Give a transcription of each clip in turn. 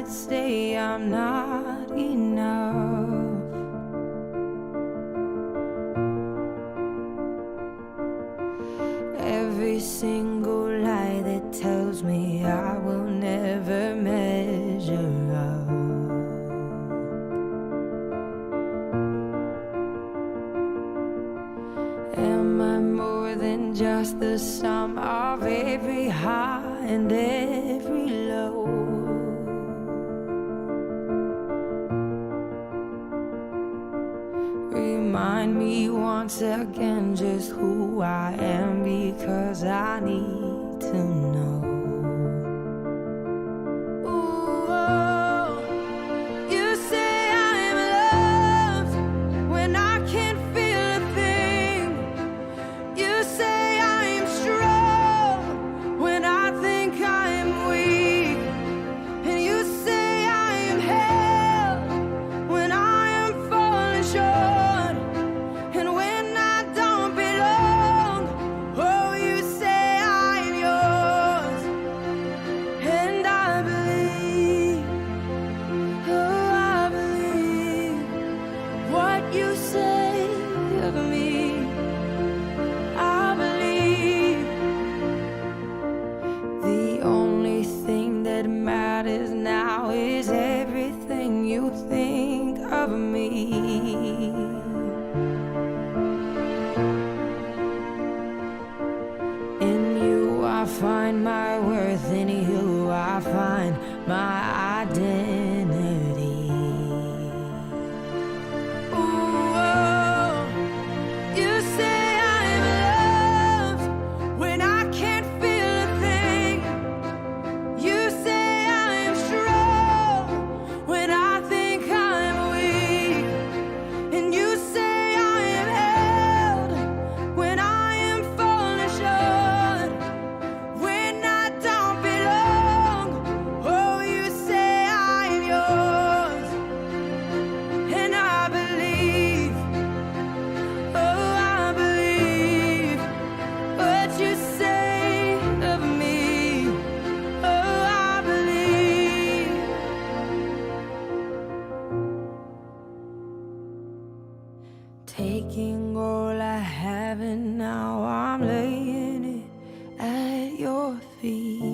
that say I'm not enough. Every single lie that tells me I will never measure up. Am I more than just the sum of every high and every low? Remind me once again just who I am, because I need to know. Ooh, oh, you say I'm loved when I can't feel a thing. You say I'm strong when I think I'm weak. And you say I am held when I am falling short. And when I don't belong, oh, you say I'm yours. And I believe, oh, I believe what you say of me. I believe the only thing that matters now is everything you think of me. In you I find my worth, in you I find my identity. Ooh, oh, you say I'm loved when I can't feel a thing. You say I'm strong when I think I'm weak. And you say I am held when I am falling short. When I don't belong, oh, you say I'm yours. And I believe, oh, I believe what you say of me. Oh, I believe. Taking all I have and now I'm laying it at your feet.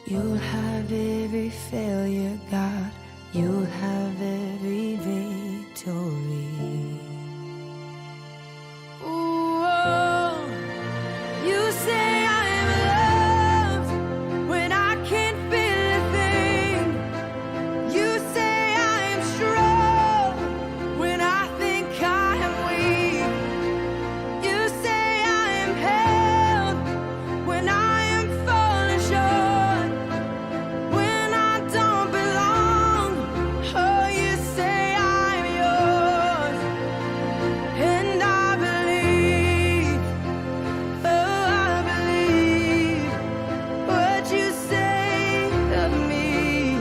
You'll have every failure, God. You'll have every victory. Ooh, oh, you say I'm loved when I can't feel a thing. You say I'm strong when I think I am weak. You say I am held when I am falling short. When I don't belong, oh, you say I'm yours. And I believe, oh, I believe what you say of me.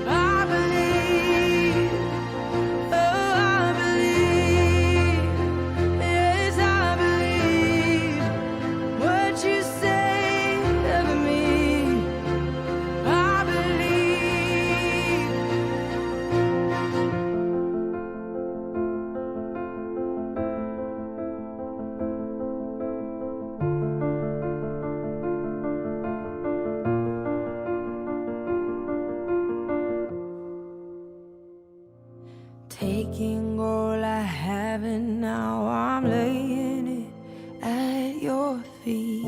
I believe, oh, I believe, yes, I believe what you say of me. I believe. Taking all I have and now I'm laying it at your feet.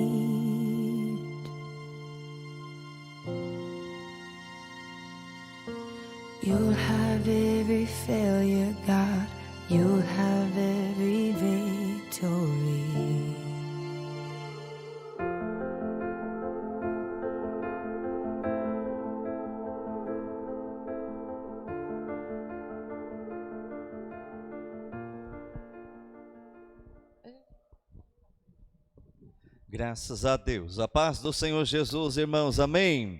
You'll have every failure, God. You'll have every victory. Graças a Deus. A paz do Senhor Jesus, irmãos. Amém.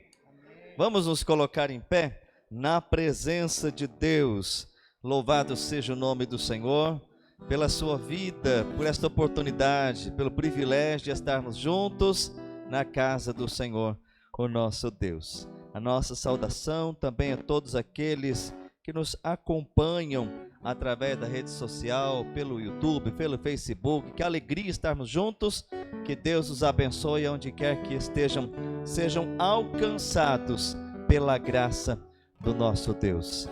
Vamos nos colocar em pé na presença de Deus. Louvado seja o nome do Senhor. pela sua vida, por esta oportunidade, pelo privilégio de estarmos juntos na casa do Senhor, o nosso Deus. A nossa saudação também a todos aqueles que nos acompanham através da rede social, pelo YouTube, pelo Facebook. Que alegria estarmos juntos, que Deus os abençoe onde quer que estejam, sejam alcançados pela graça do nosso Deus.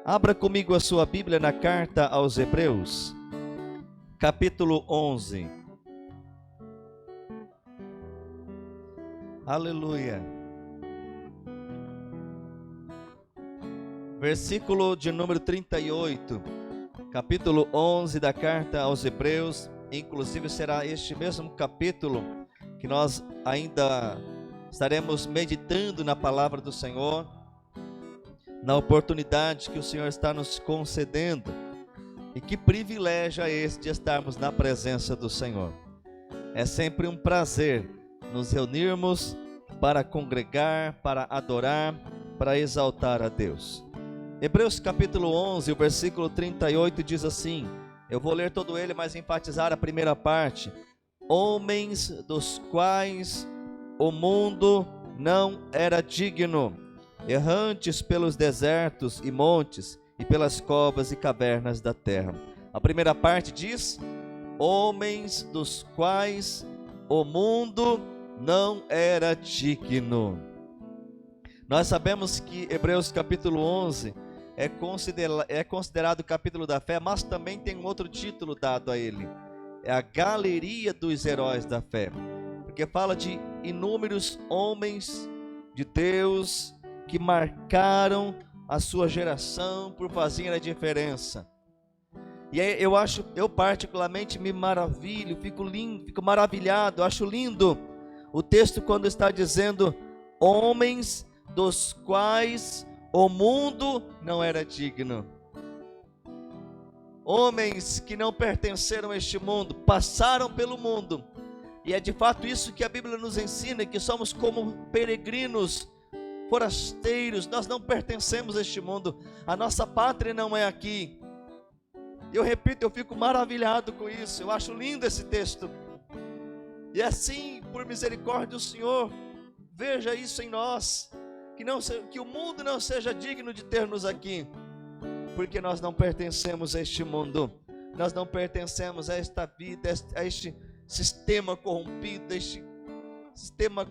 Abra comigo a sua Bíblia na carta aos Hebreus, capítulo 11. Aleluia. Versículo de número 38, capítulo 11 da carta aos Hebreus. Inclusive será este mesmo capítulo que nós ainda estaremos meditando na palavra do Senhor, na oportunidade que o Senhor está nos concedendo. E que privilégio é esse de estarmos na presença do Senhor. É sempre um prazer nos reunirmos para congregar, para adorar, para exaltar a Deus. Hebreus capítulo 11, o versículo 38 diz assim, eu vou ler todo ele, mas enfatizar a primeira parte. Homens dos quais o mundo não era digno, errantes pelos desertos e montes, e pelas covas e cavernas da terra. A primeira parte diz, homens dos quais o mundo não era digno. Nós sabemos que Hebreus capítulo 11 é considerado o capítulo da fé, mas também tem um outro título dado a ele. É a galeria dos heróis da fé, porque fala de inúmeros homens de Deus que marcaram a sua geração por fazerem a diferença. E aí eu particularmente me maravilho, fico maravilhado, acho lindo o texto quando está dizendo homens dos quais o mundo não era digno. Homens que não pertenceram a este mundo, passaram pelo mundo. E é de fato isso que a Bíblia nos ensina, que somos como peregrinos, forasteiros, nós não pertencemos a este mundo, a nossa pátria não é aqui. Eu repito, eu fico maravilhado com isso, eu acho lindo esse texto. E assim, por misericórdia do Senhor, veja isso em nós, que o mundo não seja digno de ter-nos aqui, porque nós não pertencemos a este mundo, nós não pertencemos a esta vida, a este sistema corrompido, a este sistema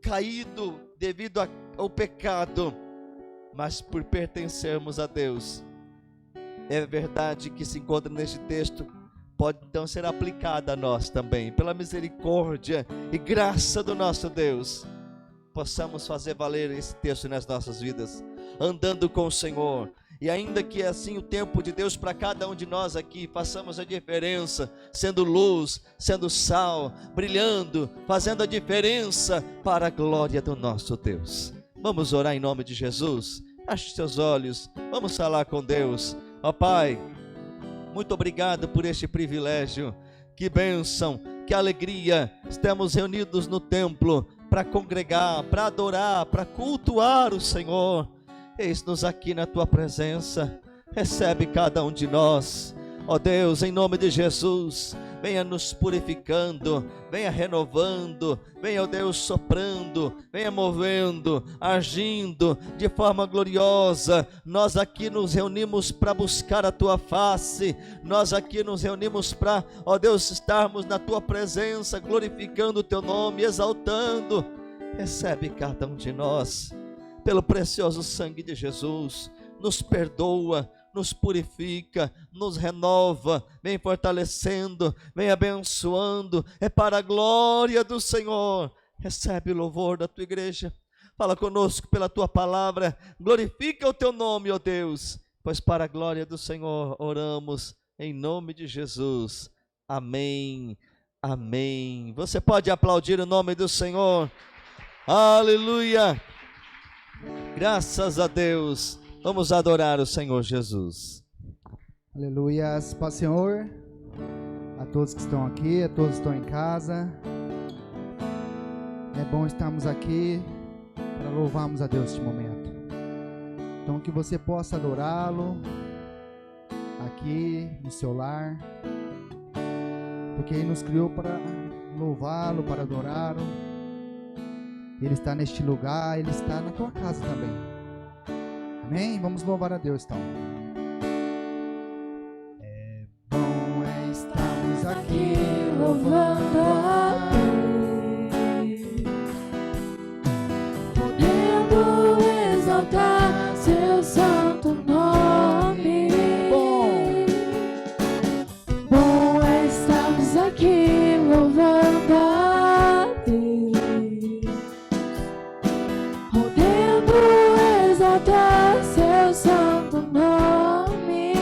caído devido ao pecado, mas por pertencermos a Deus. É verdade que se encontra neste texto, pode então ser aplicada a nós também, pela misericórdia e graça do nosso Deus, possamos fazer valer esse texto nas nossas vidas, andando com o Senhor. E ainda que assim o tempo de Deus para cada um de nós aqui, façamos a diferença, sendo luz, sendo sal, brilhando, fazendo a diferença para a glória do nosso Deus. Vamos orar em nome de Jesus. Feche seus olhos, vamos falar com Deus. Ó Pai, muito obrigado por este privilégio. Que bênção, que alegria, estamos reunidos no templo para congregar, para adorar, para cultuar o Senhor. Eis-nos aqui na tua presença, recebe cada um de nós, ó Deus, em nome de Jesus. Venha nos purificando, venha renovando, venha, ó Deus, soprando, venha movendo, agindo de forma gloriosa. Nós aqui nos reunimos para buscar a tua face, nós aqui nos reunimos para, ó Deus, estarmos na tua presença, glorificando o teu nome, exaltando. Recebe cada um de nós, pelo precioso sangue de Jesus, nos perdoa, nos purifica, nos renova, vem fortalecendo, vem abençoando, é para a glória do Senhor. Recebe o louvor da tua igreja, fala conosco pela tua palavra, glorifica o teu nome, ó Deus, pois para a glória do Senhor oramos, em nome de Jesus, amém, amém. Você pode aplaudir o nome do Senhor, aleluia, graças a Deus. Vamos adorar o Senhor Jesus. Aleluias, Pai Senhor, a todos que estão aqui, a todos que estão em casa. É bom estarmos aqui para louvarmos a Deus neste momento. Então que você possa adorá-lo aqui no seu lar, porque Ele nos criou para louvá-lo, para adorá-lo. Ele está neste lugar, Ele está na tua casa também. Amém? Vamos louvar a Deus então. É bom estarmos aqui louvando a Deus, podendo exaltar seu santo nome. Bom é estarmos aqui louvando a Deus, podendo exaltar seu santo nome.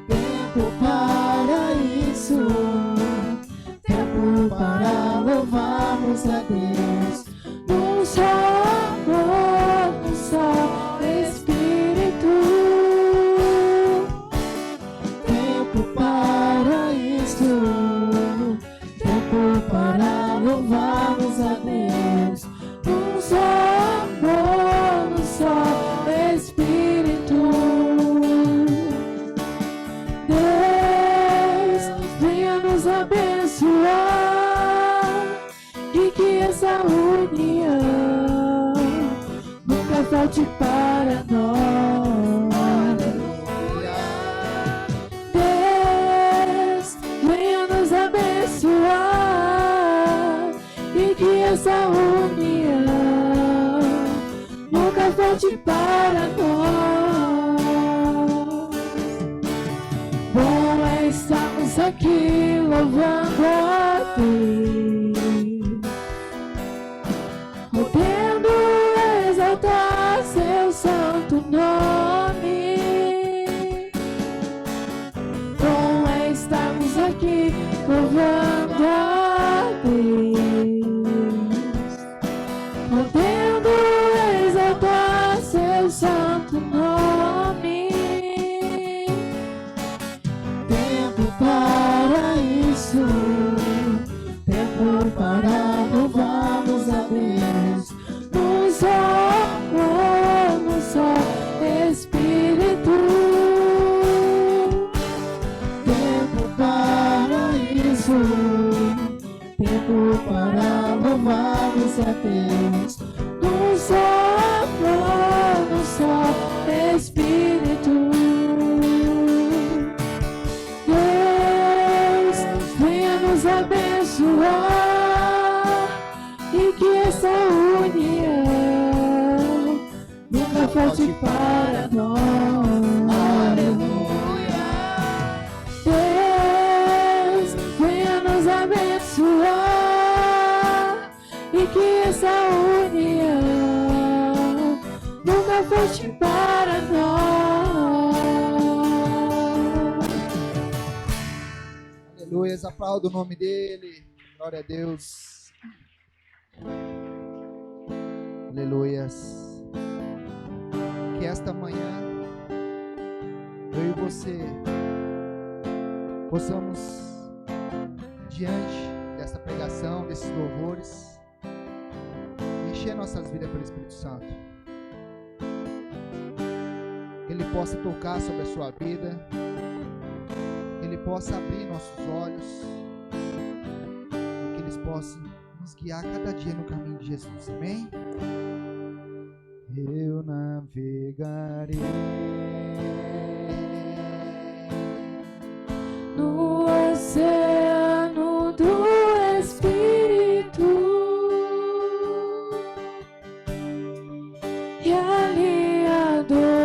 Tempo para isso, tempo para louvarmos a Deus, num só amor, num só Espírito. Tempo para isso, tempo para louvarmos a Deus, num só amor, num só Espírito. Deus, venha nos abençoar e que essa união nunca falte para nós. Deus, venha nos abençoar e que essa união nunca falte para nós. Bom é estarmos aqui louvando a Deus, podendo exaltar seu santo nome. Bom é estarmos aqui louvando a Deus, podendo exaltar seu santo nome. Tempo para isso, tempo para louvarmos a Deus, num só amor, num só Espírito. Tempo para isso, tempo para louvarmos a Deus, num só amor, num só Espírito. Deus, venha nos abençoar e que essa união nunca falte para nós. Aleluia. Deus, venha nos abençoar e que essa união nunca falte para nós. Aleluia, aplauda o nome dele. Glória a Deus. Aleluias. Que esta manhã eu e você possamos, diante dessa pregação, desses louvores, encher nossas vidas pelo Espírito Santo. Que Ele possa tocar sobre a sua vida, que Ele possa abrir nossos olhos, que eles possam nos guiar cada dia no caminho de Jesus. Amém? Eu navegarei no oceano do Espírito e ali adorarei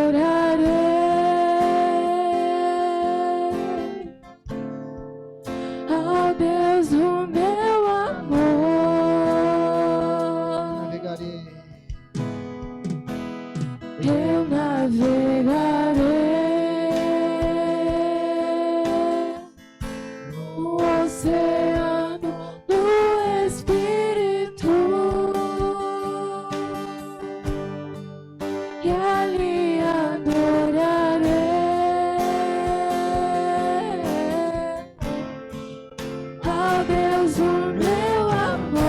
ao Deus do meu amor. Eu navegarei no oceano do Espírito e ali adorarei ao Deus do meu amor.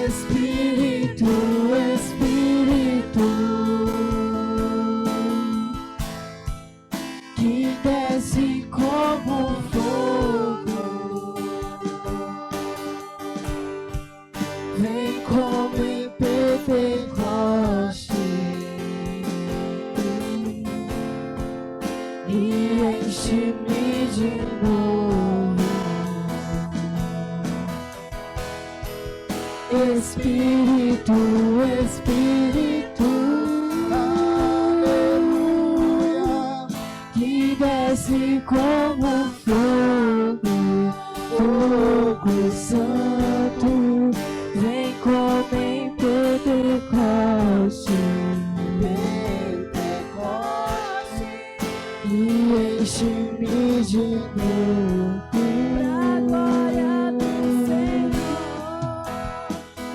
Espírito Espírito, Espírito, aleluia, que desce como fogo, fogo santo, vem como em Pentecoste, Pentecoste, e enche-me de novo, pra glória do Senhor,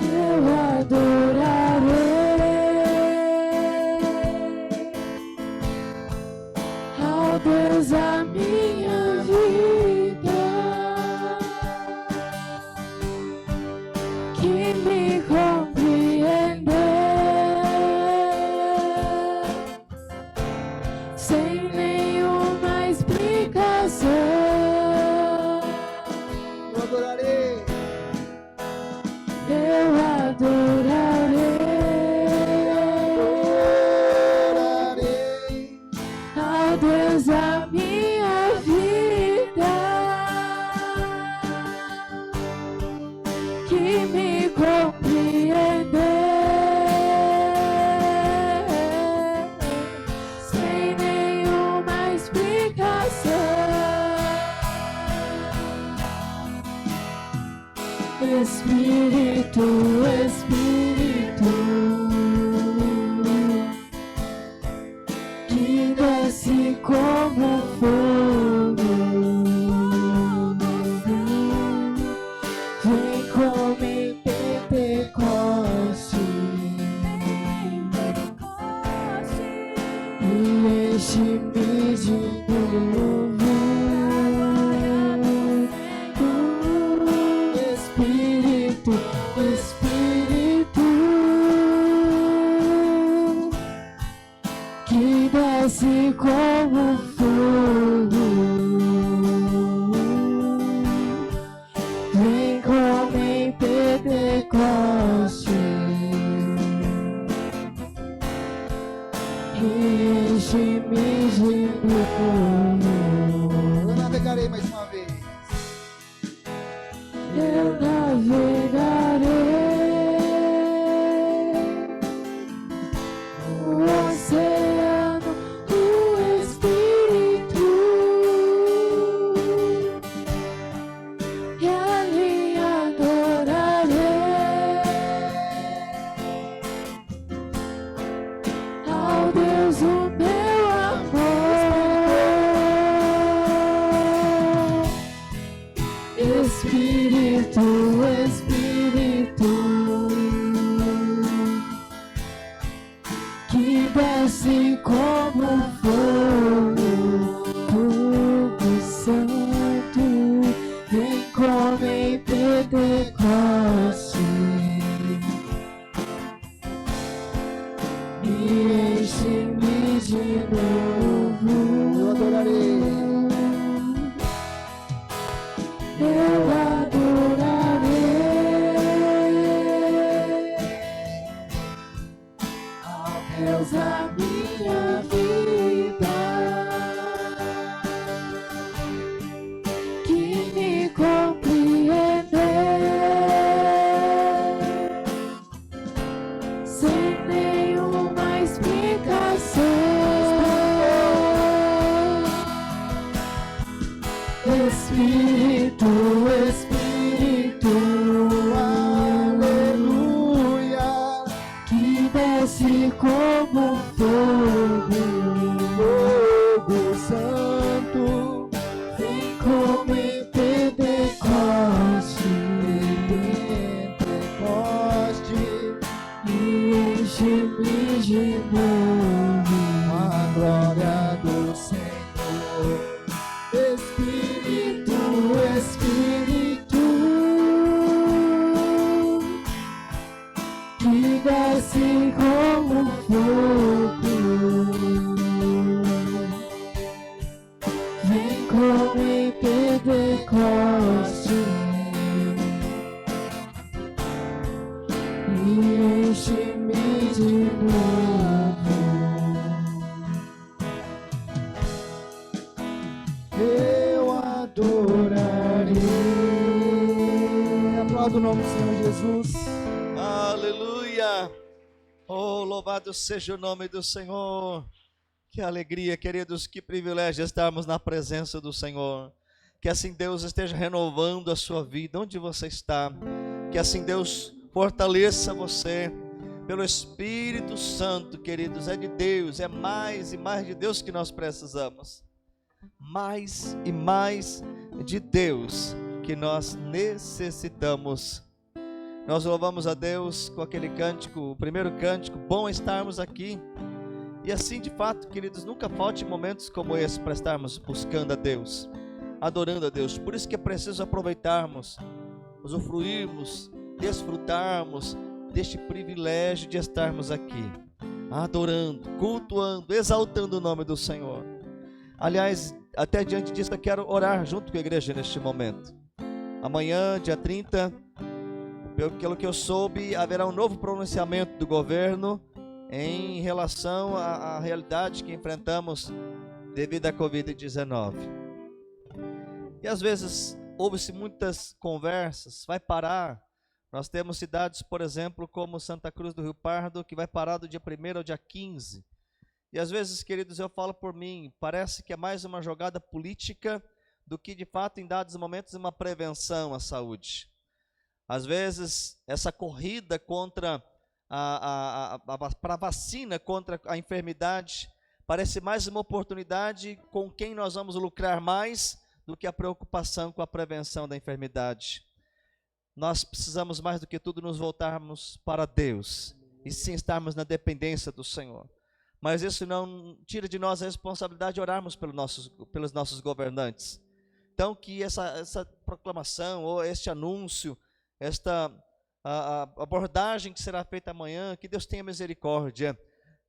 eu adorarei ao Deus a minha vida, que me compreendeu sem nenhuma explicação. eu adorarei, Eu adorarei ao Deus a minha vida, que me compreendeu sem nenhuma explicação. Espírito, Espírito, que desce como fogo, vem como em Pentecoste, e enche-me de novo. Espírito, Espírito, que desce como fogo, vem como em Pentecoste, e enche-me de novo. eu navegarei mais uma vez. Eu navegarei o oceano do Espírito, e ali adorarei ao Deus o meu amor. Espírito, Espírito, que desce como fogo, fogo santo, vem como em Pentecoste, e enche-me de novo. Eu adorarei, Eu adorarei ao Deus a minha vida, que me compreendeu sem nenhuma explicação. Espírito, Espírito, aleluia, que desce como fogo, fogo santo, vem como em Pentecoste, Pentecoste, e enche-me de novo. a glória do Senhor. Espírito, Espírito, que desce como fogo, vem como em Pentecoste, e enche-me de novo. Eu adorarei. Aplauda o nome do Senhor Jesus. Oh, louvado seja o nome do Senhor. Que alegria, queridos, que privilégio estarmos na presença do Senhor. Que assim Deus esteja renovando a sua vida, onde você está. Que assim Deus fortaleça você pelo Espírito Santo, queridos. É de Deus, é mais e mais de Deus que nós precisamos. Mais e mais de Deus que nós necessitamos. Nós louvamos a Deus com aquele cântico, o primeiro cântico, bom estarmos aqui. E assim, de fato, queridos, nunca falte momentos como esse para estarmos buscando a Deus, adorando a Deus. Por isso que é preciso aproveitarmos, usufruirmos, desfrutarmos deste privilégio de estarmos aqui, adorando, cultuando, exaltando o nome do Senhor. Aliás, até diante disso, eu quero orar junto com a igreja neste momento. Amanhã, dia 30, pelo que eu soube, haverá um novo pronunciamento do governo em relação à realidade que enfrentamos devido à Covid-19. E às vezes houve-se muitas conversas, vai parar. Nós temos cidades, por exemplo, como Santa Cruz do Rio Pardo, que vai parar do dia 1º ao dia 15. E às vezes, queridos, eu falo por mim, parece que é mais uma jogada política do que de fato em dados momentos uma prevenção à saúde. Às vezes essa corrida contra para a vacina contra a enfermidade parece mais uma oportunidade com quem nós vamos lucrar mais do que a preocupação com a prevenção da enfermidade. Nós precisamos mais do que tudo nos voltarmos para Deus e sim estarmos na dependência do Senhor. Mas isso não tira de nós a responsabilidade de orarmos pelos nossos governantes. Então que essa proclamação ou este anúncio, esta a abordagem que será feita amanhã, que Deus tenha misericórdia,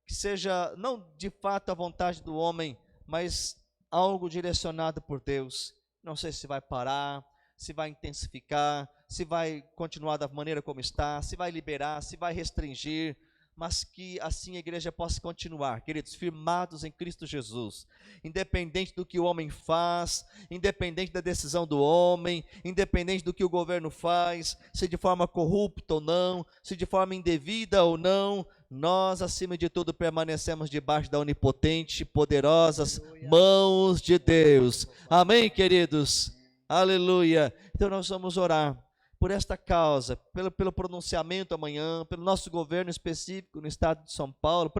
que seja não de fato a vontade do homem, mas algo direcionado por Deus. Não sei se vai parar, se vai intensificar, se vai continuar da maneira como está, se vai liberar, se vai restringir, mas que assim a igreja possa continuar, queridos, firmados em Cristo Jesus, independente do que o homem faz, independente da decisão do homem, independente do que o governo faz, se de forma corrupta ou não, se de forma indevida ou não, nós acima de tudo permanecemos debaixo da onipotente, poderosas mãos de Deus. Amém, queridos? Aleluia. Então nós vamos orar por esta causa, pelo pronunciamento amanhã, pelo nosso governo específico no estado de São Paulo,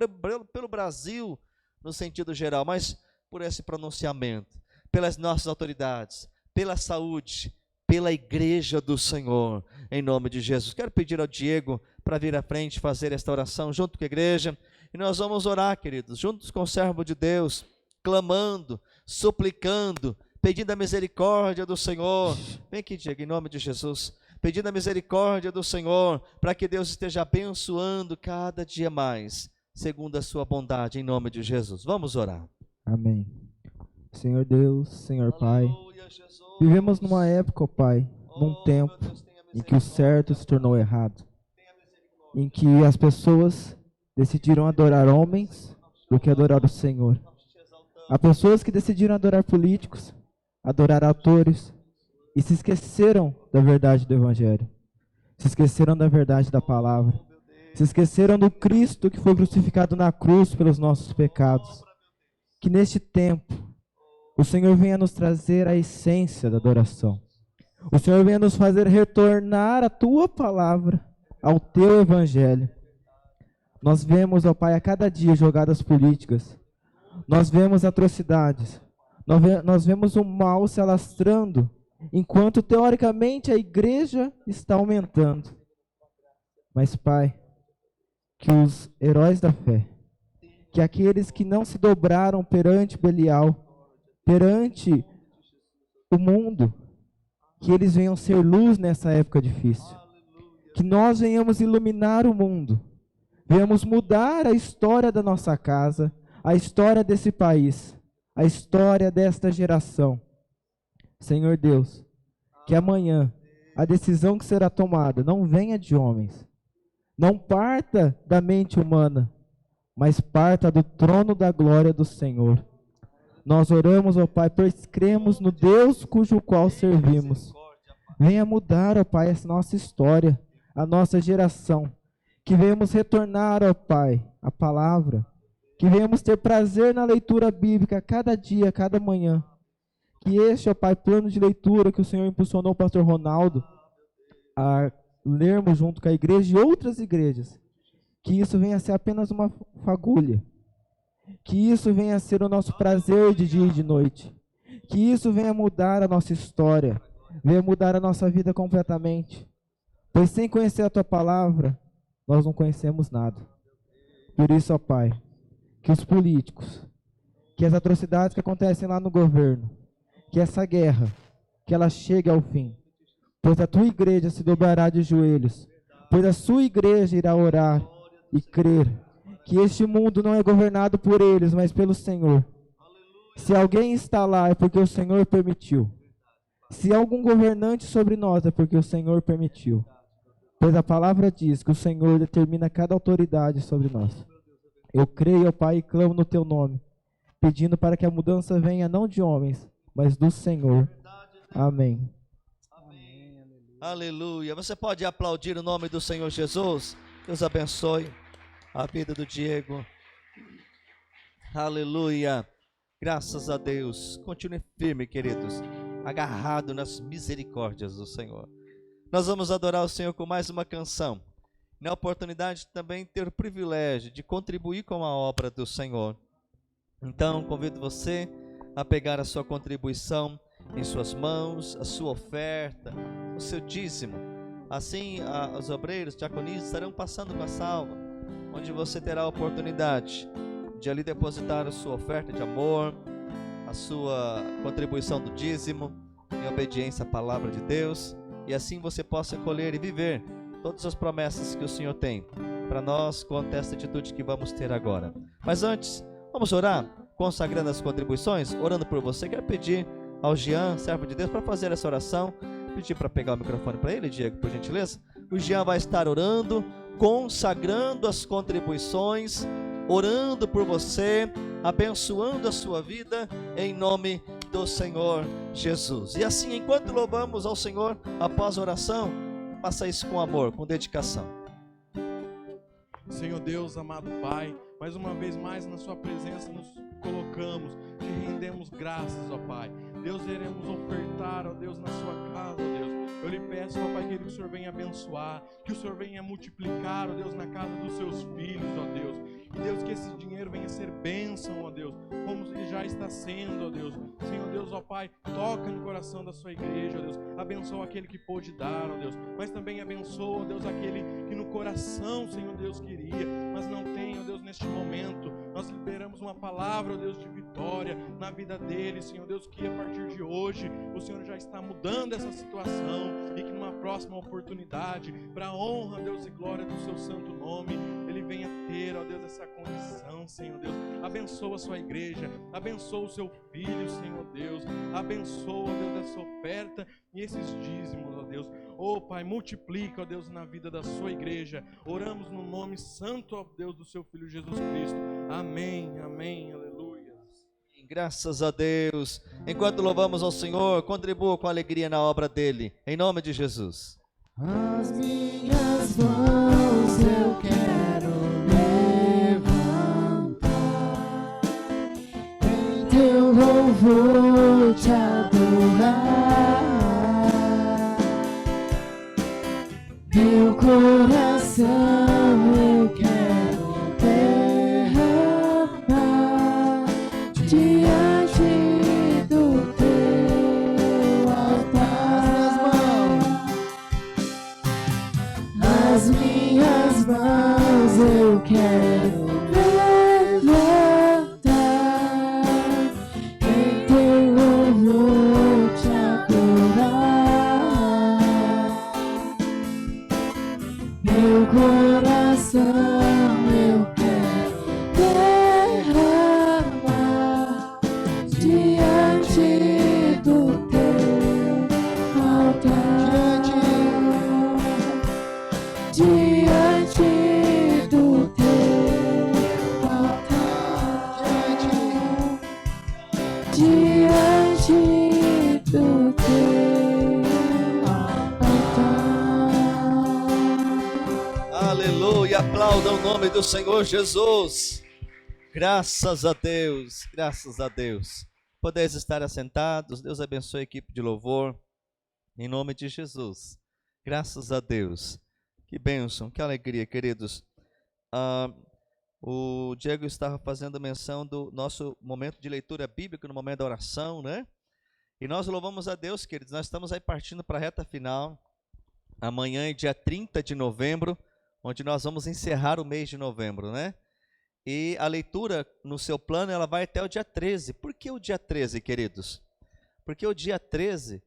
pelo Brasil no sentido geral, mas por esse pronunciamento, pelas nossas autoridades, pela saúde, pela igreja do Senhor, em nome de Jesus. Quero pedir ao Diego para vir à frente fazer esta oração junto com a igreja, e nós vamos orar, queridos, juntos com o servo de Deus, clamando, suplicando, pedindo a misericórdia do Senhor. Vem aqui, Diego, em nome de Jesus. Pedindo a misericórdia do Senhor, para que Deus esteja abençoando cada dia mais, segundo a sua bondade, em nome de Jesus. Vamos orar. Amém. Senhor Deus, Senhor Pai, vivemos numa época, ó Pai, num tempo em que o certo se tornou errado, em que as pessoas decidiram adorar homens do que adorar o Senhor. Há pessoas que decidiram adorar políticos, adorar atores, e se esqueceram da verdade do Evangelho, se esqueceram da verdade da palavra, se esqueceram do Cristo que foi crucificado na cruz pelos nossos pecados. Que neste tempo o Senhor venha nos trazer a essência da adoração. O Senhor venha nos fazer retornar a Tua palavra, ao Teu Evangelho. Nós vemos, ó Pai, a cada dia jogadas políticas, nós vemos atrocidades, nós vemos o mal se alastrando, enquanto teoricamente a igreja está aumentando. Mas, Pai, que os heróis da fé, que aqueles que não se dobraram perante Belial, perante o mundo, que eles venham ser luz nessa época difícil. Que nós venhamos iluminar o mundo, venhamos mudar a história da nossa casa, a história desse país, a história desta geração. Senhor Deus, que amanhã a decisão que será tomada não venha de homens, não parta da mente humana, mas parta do trono da glória do Senhor. Nós oramos, ó Pai, pois cremos no Deus cujo qual servimos. Venha mudar, ó Pai, a nossa história, a nossa geração. que venhamos retornar, ó Pai, a palavra, que venhamos ter prazer na leitura bíblica cada dia, cada manhã. Que este, ó Pai, plano de leitura que o Senhor impulsionou o pastor Ronaldo a lermos junto com a igreja e outras igrejas, que isso venha a ser apenas uma fagulha, que isso venha a ser o nosso prazer de dia e de noite, que isso venha mudar a nossa história, venha mudar a nossa vida completamente, pois sem conhecer a Tua palavra, nós não conhecemos nada. Por isso, ó Pai, que os políticos, que as atrocidades que acontecem lá no governo, que essa guerra, que ela chegue ao fim, pois a Tua igreja se dobrará de joelhos, pois a Sua igreja irá orar e crer que este mundo não é governado por eles, mas pelo Senhor. Se alguém está lá, é porque o Senhor permitiu. Se há algum governante sobre nós, é porque o Senhor permitiu. Pois a palavra diz que o Senhor determina cada autoridade sobre nós. Eu creio, ó Pai, e clamo no Teu nome, pedindo para que a mudança venha não de homens, mas do Senhor. Amém. Aleluia. Você pode aplaudir o nome do Senhor Jesus? Deus abençoe a vida do Diego. Aleluia. Graças a Deus. Continue firme, queridos, agarrado nas misericórdias do Senhor. Nós vamos adorar o Senhor com mais uma canção. Na oportunidade também ter o privilégio de contribuir com a obra do Senhor. Então, convido você a pegar a sua contribuição em suas mãos, a sua oferta, o seu dízimo. Assim, os obreiros, diaconistas estarão passando com a salva, onde você terá a oportunidade de ali depositar a sua oferta de amor, a sua contribuição do dízimo, em obediência à palavra de Deus, e assim você possa colher e viver todas as promessas que o Senhor tem para nós com esta atitude que vamos ter agora. Mas antes, vamos orar, consagrando as contribuições, orando por você. Quero pedir ao Jean, servo de Deus, para fazer essa oração. Pedir para pegar o microfone para ele, Diego, por gentileza. O Jean vai estar orando, consagrando as contribuições, orando por você, abençoando a sua vida, em nome do Senhor Jesus. E assim, enquanto louvamos ao Senhor, após a oração, faça isso com amor, com dedicação. Senhor Deus, amado Pai, mais uma vez mais na sua presença nos colocamos, te rendemos graças, ó Pai. Deus, iremos ofertar, ó Deus, na sua casa, ó Deus. Eu lhe peço, ó Pai querido, que o Senhor venha abençoar, que o Senhor venha multiplicar, ó Deus, na casa dos seus filhos, ó Deus. E Deus, que esse dinheiro venha ser bênção, ó Deus, como ele já está sendo, ó Deus. Senhor Deus, ó Pai, toca no coração da sua igreja, ó Deus. Abençoa aquele que pôde dar, ó Deus. Mas também abençoa, ó Deus, aquele que no coração, Senhor Deus, queria, mas não tem, ó Deus, neste momento. Nós liberamos uma palavra, ó Deus, de vitória na vida dele, Senhor Deus, que a partir de hoje o Senhor já está mudando essa situação e que numa próxima oportunidade, para a honra, Deus, e glória do seu santo nome, ele venha ter, ó Deus, essa condição, Senhor Deus. Abençoa a sua igreja, abençoa o seu filho, Senhor Deus. Abençoa, ó Deus, essa oferta e esses dízimos, ó Deus. Ó Pai, multiplica, ó Deus, na vida da sua igreja. Oramos no nome santo, ó Deus, do seu Filho Jesus Cristo. Amém, amém, aleluia. Graças a Deus. Enquanto louvamos ao Senhor, contribua com alegria na obra dele, em nome de Jesus. As minhas mãos eu quero levantar, em teu louvor te adorar. Meu coração eu quero derramar diante do teu altar. As minhas mãos eu quero levantar, em teu louvor te adorar. Meu coração aplauda o nome do Senhor Jesus. Graças a Deus, graças a Deus. Podeis estar assentados. Deus abençoe a equipe de louvor. Em nome de Jesus. Graças a Deus. Que bênção, que alegria, queridos. O Diego estava fazendo menção do nosso momento de leitura bíblica, no momento da oração, né? E nós louvamos a Deus, queridos. Nós estamos aí partindo para a reta final. Amanhã é dia 30 de novembro, onde nós vamos encerrar o mês de novembro, né? E a leitura, no seu plano, ela vai até o dia 13. Por que o dia 13, queridos? Porque o dia 13,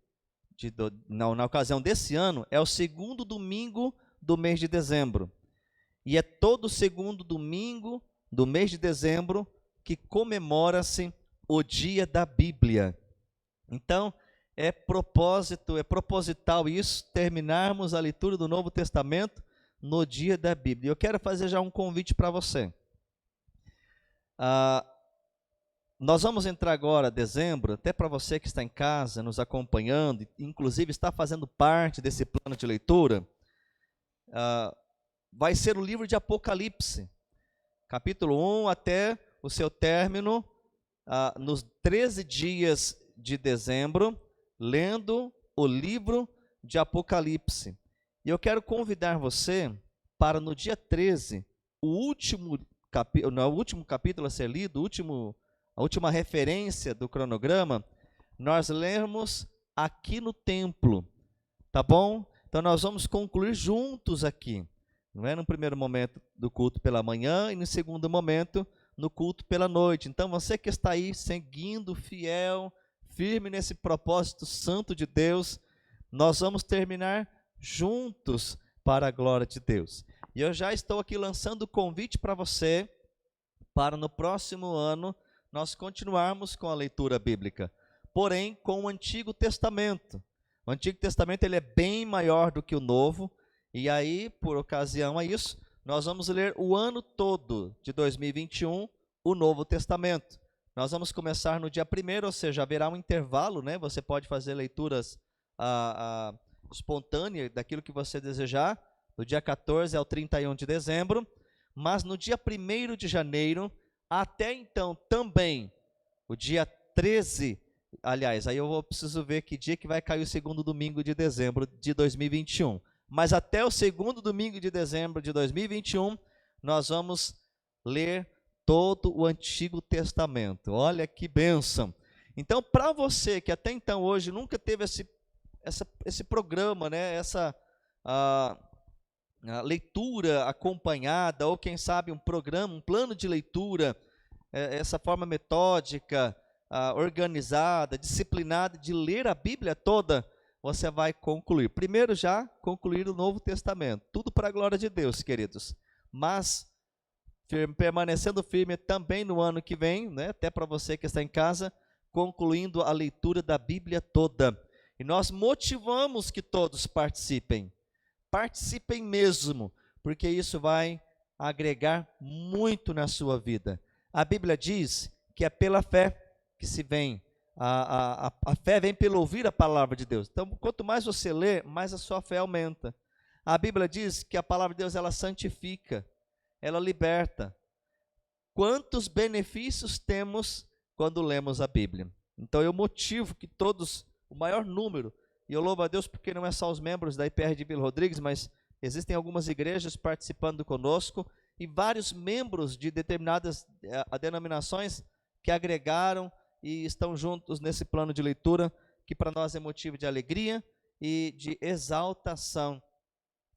na ocasião desse ano, é o segundo domingo do mês de dezembro. E é todo segundo domingo do mês de dezembro que comemora-se o dia da Bíblia. Então, é proposital isso, terminarmos a leitura do Novo Testamento no dia da Bíblia. Eu quero fazer já um convite para você. Nós vamos entrar agora, dezembro, até para você que está em casa, nos acompanhando, inclusive está fazendo parte desse plano de leitura, vai ser o livro de Apocalipse, capítulo 1 até o seu término, nos 13 dias de dezembro, lendo o livro de Apocalipse. E eu quero convidar você para no dia 13, o último capítulo a ser lido, a última referência do cronograma, nós lermos aqui no templo, tá bom? Então nós vamos concluir juntos aqui, não é no primeiro momento do culto pela manhã e no segundo momento no culto pela noite. Então você que está aí seguindo, fiel, firme nesse propósito santo de Deus, nós vamos terminar juntos para a glória de Deus. E eu já estou aqui lançando o convite para você, para no próximo ano nós continuarmos com a leitura bíblica, porém com o Antigo Testamento. O Antigo Testamento ele é bem maior do que o Novo, e aí, por ocasião a isso, nós vamos ler o ano todo de 2021, o Novo Testamento. Nós vamos começar no dia 1º, ou seja, haverá um intervalo, né? Você pode fazer leituras espontâneas daquilo que você desejar, do dia 14 ao 31 de dezembro, mas no dia 1º de janeiro, até então também, o dia 13, aliás, aí eu preciso ver que dia que vai cair o segundo domingo de dezembro de 2021, mas até o segundo domingo de dezembro de 2021, nós vamos ler todo o Antigo Testamento. Olha que bênção. Então, para você que até então hoje nunca teve esse programa, né, essa a leitura acompanhada, ou quem sabe um programa, um plano de leitura, essa forma metódica, organizada, disciplinada de ler a Bíblia toda, você vai concluir. Primeiro já concluir o Novo Testamento. Tudo para a glória de Deus, queridos. Mas permanecendo firme também no ano que vem, né, até para você que está em casa, concluindo a leitura da Bíblia toda. E nós motivamos que todos participem. Participem mesmo, porque isso vai agregar muito na sua vida. A Bíblia diz que é pela fé que se vem. A fé vem pelo ouvir a palavra de Deus. Então, quanto mais você lê, mais a sua fé aumenta. A Bíblia diz que a palavra de Deus, ela santifica, ela liberta. Quantos benefícios temos quando lemos a Bíblia? Então, eu motivo que todos, o maior número, e eu louvo a Deus porque não é só os membros da IPR de Vila Rodrigues, mas existem algumas igrejas participando conosco e vários membros de determinadas denominações que agregaram e estão juntos nesse plano de leitura, que para nós é motivo de alegria e de exaltação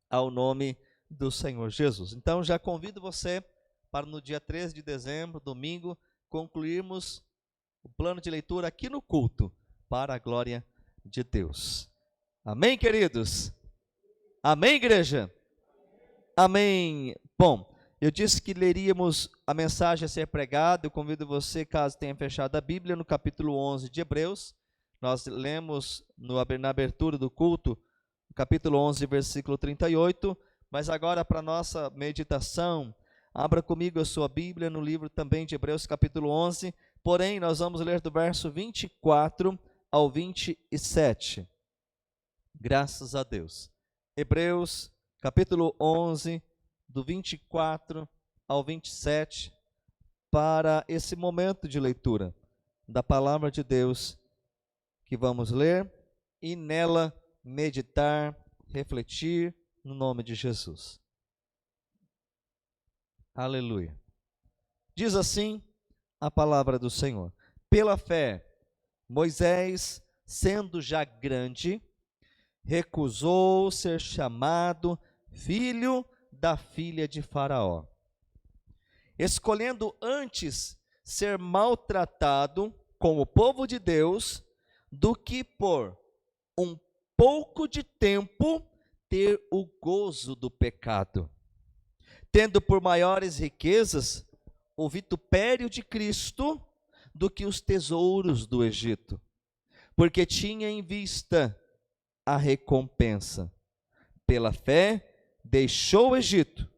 ao nome do Senhor Jesus. Então já convido você para no dia 13 de dezembro, domingo, concluirmos o plano de leitura aqui no culto, para a glória de Deus. Amém, queridos? Amém, igreja? Amém. Bom, eu disse que leríamos a mensagem a ser pregada. Eu convido você, caso tenha fechado a Bíblia, no capítulo 11 de Hebreus. Nós lemos na abertura do culto, capítulo 11, versículo 38. Mas agora, para nossa meditação, abra comigo a sua Bíblia no livro também de Hebreus, capítulo 11. Porém, nós vamos ler do verso 24 ao 27. Graças a Deus. Hebreus, capítulo 11, do 24 ao 27, para esse momento de leitura da palavra de Deus que vamos ler e nela meditar, refletir no nome de Jesus. Aleluia. Diz assim a palavra do Senhor: pela fé, Moisés, sendo já grande, recusou ser chamado filho da filha de Faraó, escolhendo antes ser maltratado com o povo de Deus do que por um pouco de tempo ter o gozo do pecado, tendo por maiores riquezas o vitupério de Cristo do que os tesouros do Egito, porque tinha em vista a recompensa. Pela fé, deixou o Egito,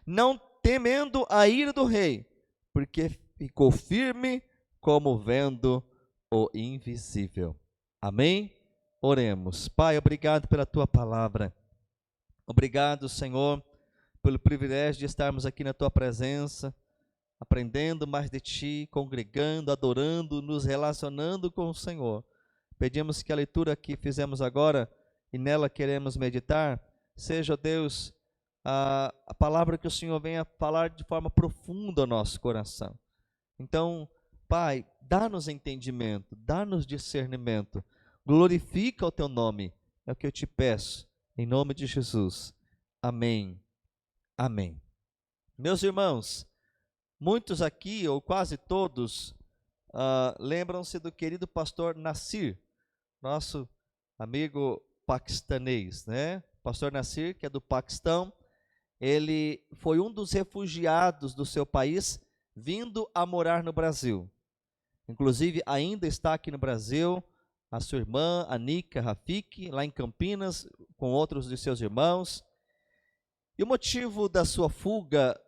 não temendo a ira do rei, porque ficou firme como vendo o invisível. Amém? Oremos. Pai, obrigado pela tua palavra. Obrigado, Senhor, pelo privilégio de estarmos aqui na tua presença, aprendendo mais de ti, congregando, adorando, nos relacionando com o Senhor. Pedimos que a leitura que fizemos agora e nela queremos meditar, seja, Deus, a palavra que o Senhor venha falar de forma profunda ao nosso coração. Então, Pai, dá-nos entendimento, dá-nos discernimento, glorifica o teu nome, é o que eu te peço, em nome de Jesus. Amém. Amém. Meus irmãos, muitos aqui, ou quase todos, lembram-se do querido pastor Nassir, nosso amigo paquistanês, né? Pastor Nassir, que é do Paquistão, ele foi um dos refugiados do seu país, vindo a morar no Brasil. Inclusive, ainda está aqui no Brasil, a sua irmã, Anica Rafik, lá em Campinas, com outros de seus irmãos. E o motivo da sua fuga,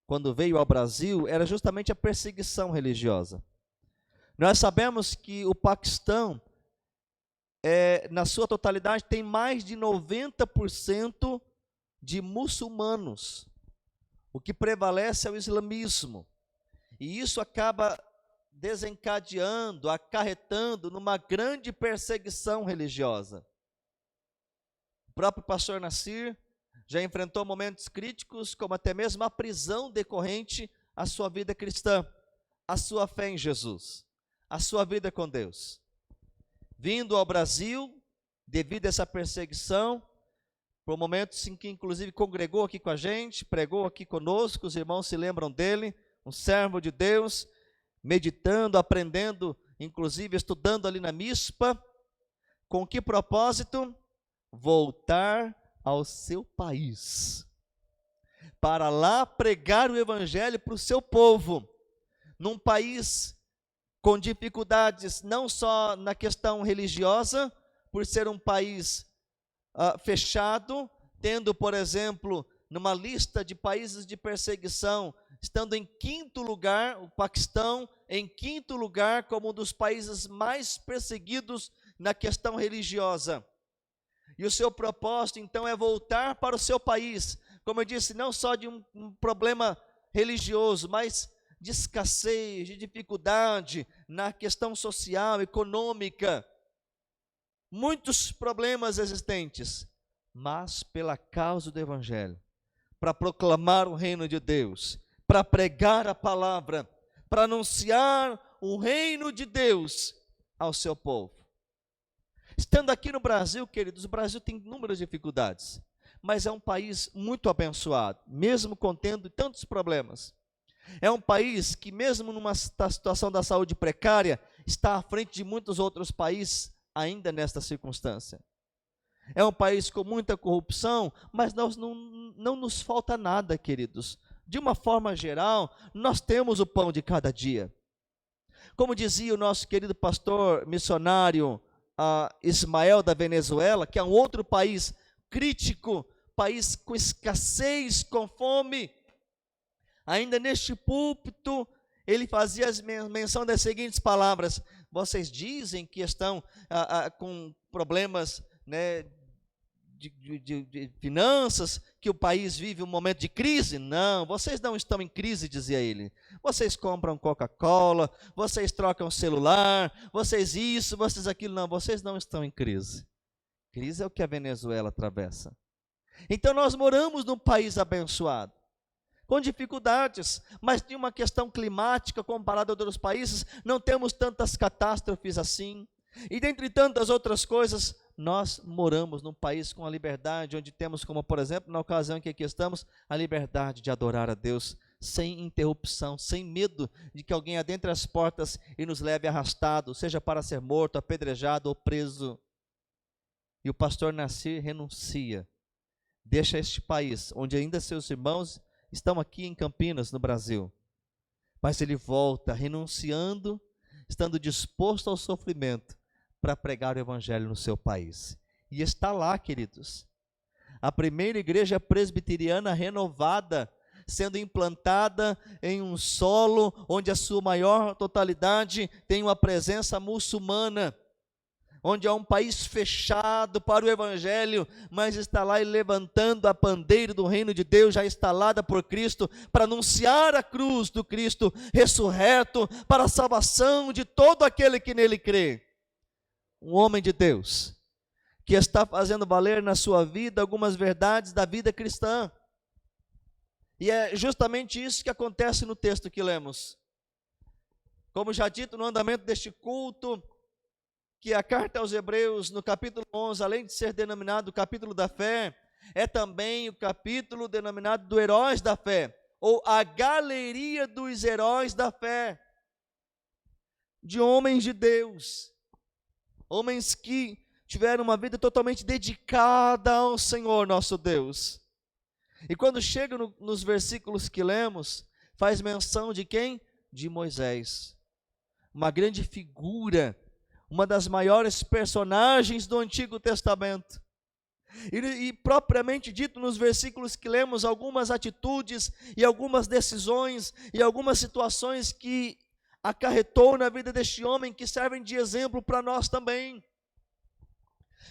quando veio ao Brasil, era justamente a perseguição religiosa. Nós sabemos que o Paquistão, na sua totalidade, tem mais de 90% de muçulmanos. O que prevalece é o islamismo. E isso acaba desencadeando, acarretando numa grande perseguição religiosa. O próprio pastor Nassir já enfrentou momentos críticos, como até mesmo a prisão decorrente à sua vida cristã, à sua fé em Jesus, à sua vida com Deus. Vindo ao Brasil, devido a essa perseguição, por momentos em que inclusive congregou aqui com a gente, pregou aqui conosco, os irmãos se lembram dele, um servo de Deus, meditando, aprendendo, inclusive estudando ali na MISPA. Com que propósito? Voltar ao seu país, para lá pregar o evangelho para o seu povo, num país com dificuldades não só na questão religiosa, por ser um país fechado, tendo, por exemplo, numa lista de países de perseguição, estando em 5º lugar, o Paquistão, em 5º lugar, como um dos países mais perseguidos na questão religiosa. E o seu propósito, então, é voltar para o seu país, como eu disse, não só de um problema religioso, mas de escassez, de dificuldade na questão social, econômica, muitos problemas existentes, mas pela causa do Evangelho, para proclamar o reino de Deus, para pregar a palavra, para anunciar o reino de Deus ao seu povo. Estando aqui no Brasil, queridos, o Brasil tem inúmeras dificuldades, mas é um país muito abençoado, mesmo contendo tantos problemas. É um país que, mesmo numa situação da saúde precária, está à frente de muitos outros países ainda nesta circunstância. É um país com muita corrupção, mas não nos falta nada, queridos. De uma forma geral, nós temos o pão de cada dia. Como dizia o nosso querido pastor missionário Ismael da Venezuela, que é um outro país crítico, país com escassez, com fome, ainda neste púlpito, ele fazia menção das seguintes palavras: vocês dizem que estão com problemas, né, de finanças, que o país vive um momento de crise. Não, vocês não estão em crise, dizia ele. Vocês compram Coca-Cola, vocês trocam celular, vocês isso, vocês aquilo. Não, vocês não estão em crise. Crise é o que a Venezuela atravessa. Então nós moramos num país abençoado, com dificuldades, mas tem uma questão climática comparada a outros países, não temos tantas catástrofes assim. E dentre tantas outras coisas, nós moramos num país com a liberdade, onde temos, como por exemplo, na ocasião em que aqui estamos, a liberdade de adorar a Deus, sem interrupção, sem medo de que alguém adentre as portas e nos leve arrastado, seja para ser morto, apedrejado ou preso. E o pastor Nassir renuncia, deixa este país, onde ainda seus irmãos estão aqui em Campinas, no Brasil, mas ele volta renunciando, estando disposto ao sofrimento, para pregar o evangelho no seu país. E está lá, queridos, a primeira igreja presbiteriana renovada, sendo implantada em um solo onde a sua maior totalidade tem uma presença muçulmana, onde é um país fechado para o evangelho, mas está lá e levantando a bandeira do reino de Deus, já instalada por Cristo, para anunciar a cruz do Cristo ressurreto, para a salvação de todo aquele que nele crê. Um homem de Deus, que está fazendo valer na sua vida algumas verdades da vida cristã. E é justamente isso que acontece no texto que lemos. Como já dito no andamento deste culto, que a carta aos Hebreus, no capítulo 11, além de ser denominado o capítulo da fé, é também o capítulo denominado do Heróis da Fé, ou a galeria dos heróis da fé, de homens de Deus, homens que tiveram uma vida totalmente dedicada ao Senhor nosso Deus. E quando chega nos versículos que lemos, faz menção de quem? De Moisés, uma grande figura, uma das maiores personagens do Antigo Testamento. E propriamente dito, nos versículos que lemos, algumas atitudes e algumas decisões e algumas situações que acarretou na vida deste homem, que servem de exemplo para nós também.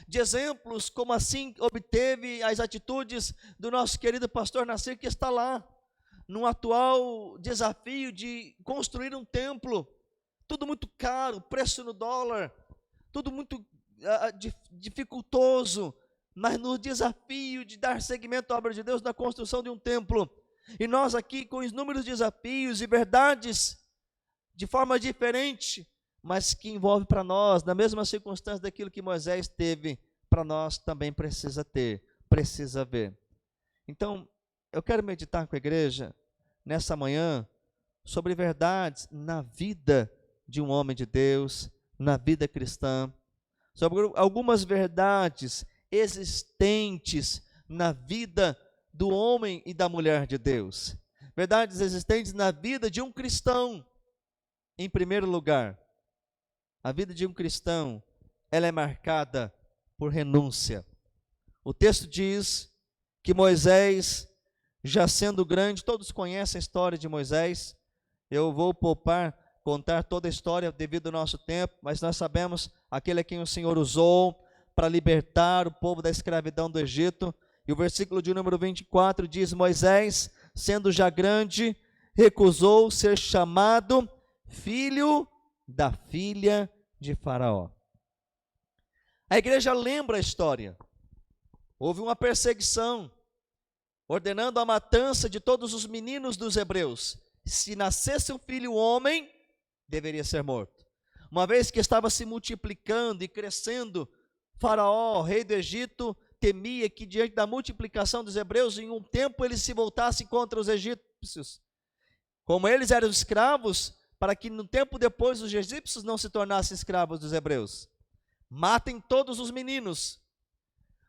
De exemplos como assim obteve as atitudes do nosso querido pastor Nassir, que está lá, num atual desafio de construir um templo, tudo muito caro, preço no dólar, tudo muito dificultoso, mas no desafio de dar seguimento à obra de Deus na construção de um templo. E nós aqui com inúmeros desafios e verdades, de forma diferente, mas que envolve para nós, na mesma circunstância daquilo que Moisés teve, para nós também precisa ter, precisa ver. Então, eu quero meditar com a igreja, nessa manhã, sobre verdades na vida de um homem de Deus, na vida cristã, sobre algumas verdades existentes na vida do homem e da mulher de Deus, verdades existentes na vida de um cristão. Em primeiro lugar, a vida de um cristão, ela é marcada por renúncia. O texto diz que Moisés, já sendo grande, todos conhecem a história de Moisés, eu vou contar toda a história devido ao nosso tempo, mas nós sabemos aquele a quem o Senhor usou para libertar o povo da escravidão do Egito. E o versículo de número 24 diz: Moisés, sendo já grande, recusou ser chamado filho da filha de Faraó. A igreja lembra a história. Houve uma perseguição, ordenando a matança de todos os meninos dos hebreus. Se nascesse um filho homem, deveria ser morto. Uma vez que estava se multiplicando e crescendo, Faraó, rei do Egito, temia que diante da multiplicação dos hebreus, em um tempo eles se voltassem contra os egípcios. Como eles eram escravos, para que no tempo depois os egípcios não se tornassem escravos dos hebreus. Matem todos os meninos.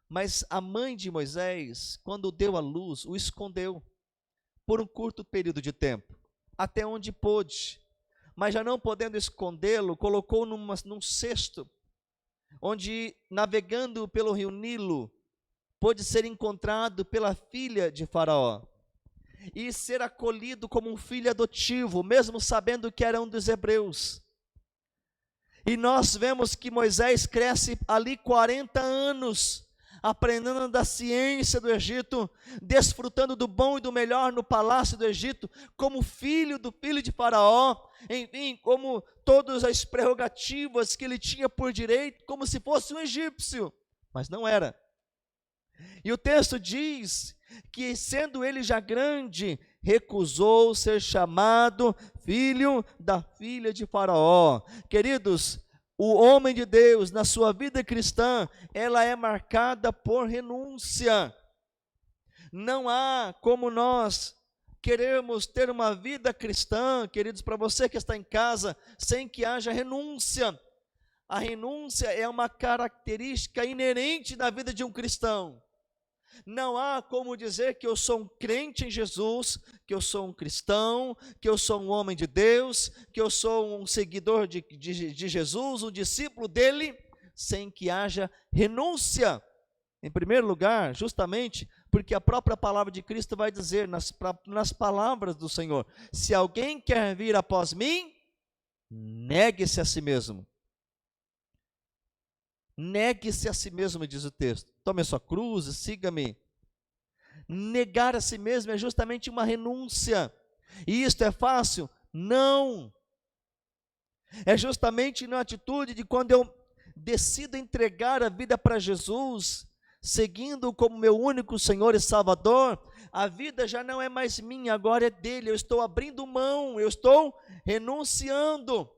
Mas a mãe de Moisés, quando deu à luz, o escondeu por um curto período de tempo, até onde pôde. Mas já não podendo escondê-lo, colocou num cesto, onde, navegando pelo rio Nilo, pôde ser encontrado pela filha de Faraó e ser acolhido como um filho adotivo, mesmo sabendo que era um dos hebreus. E nós vemos que Moisés cresce ali 40 anos, aprendendo da ciência do Egito, desfrutando do bom e do melhor no palácio do Egito, como filho do filho de Faraó, enfim, como todas as prerrogativas que ele tinha por direito, como se fosse um egípcio, mas não era. E o texto diz que, sendo ele já grande, recusou ser chamado filho da filha de Faraó. Queridos, o homem de Deus, na sua vida cristã, ela é marcada por renúncia. Não há como nós queremos ter uma vida cristã, queridos, para você que está em casa, sem que haja renúncia. A renúncia é uma característica inerente na vida de um cristão. Não há como dizer que eu sou um crente em Jesus, que eu sou um cristão, que eu sou um homem de Deus, que eu sou um seguidor de Jesus, um discípulo dele, sem que haja renúncia. Em primeiro lugar, justamente porque a própria palavra de Cristo vai dizer, nas palavras do Senhor: se alguém quer vir após mim, negue-se a si mesmo. Negue-se a si mesmo, diz o texto. Tome a sua cruz e siga-me. Negar a si mesmo é justamente uma renúncia. E isto é fácil? Não. É justamente na atitude de quando eu decido entregar a vida para Jesus, seguindo como meu único Senhor e Salvador, a vida já não é mais minha, agora é dele. Eu estou abrindo mão, eu estou renunciando.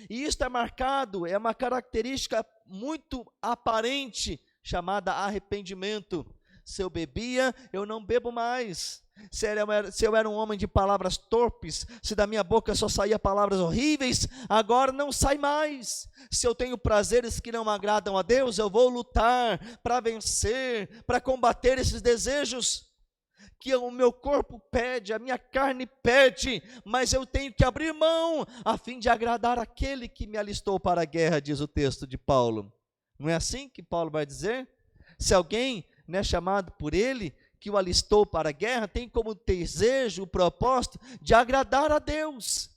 E isto é marcado, é uma característica muito aparente, chamada arrependimento. Se eu bebia, eu não bebo mais. Se eu era um homem de palavras torpes, se da minha boca só saía palavras horríveis, agora não sai mais. Se eu tenho prazeres que não agradam a Deus, eu vou lutar para vencer, para combater esses desejos que o meu corpo pede, a minha carne pede, mas eu tenho que abrir mão, a fim de agradar aquele que me alistou para a guerra, diz o texto de Paulo. Não é assim que Paulo vai dizer? Se alguém não é chamado por ele, que o alistou para a guerra, tem como desejo, o propósito de agradar a Deus.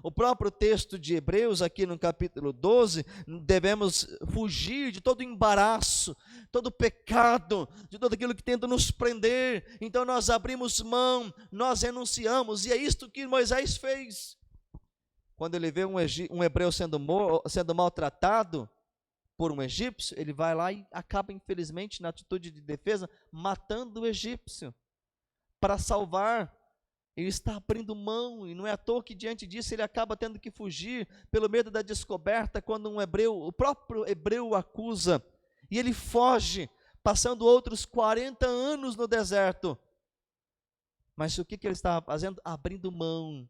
O próprio texto de Hebreus, aqui no capítulo 12, devemos fugir de todo embaraço, todo pecado, de tudo aquilo que tenta nos prender. Então nós abrimos mão, nós renunciamos, e é isto que Moisés fez. Quando ele vê um hebreu sendo maltratado por um egípcio, ele vai lá e acaba, infelizmente, na atitude de defesa, matando o egípcio, para salvar. Ele está abrindo mão, e não é à toa que diante disso ele acaba tendo que fugir, pelo medo da descoberta, quando o próprio hebreu o acusa, e ele foge, passando outros 40 anos no deserto. Mas o que ele estava fazendo? Abrindo mão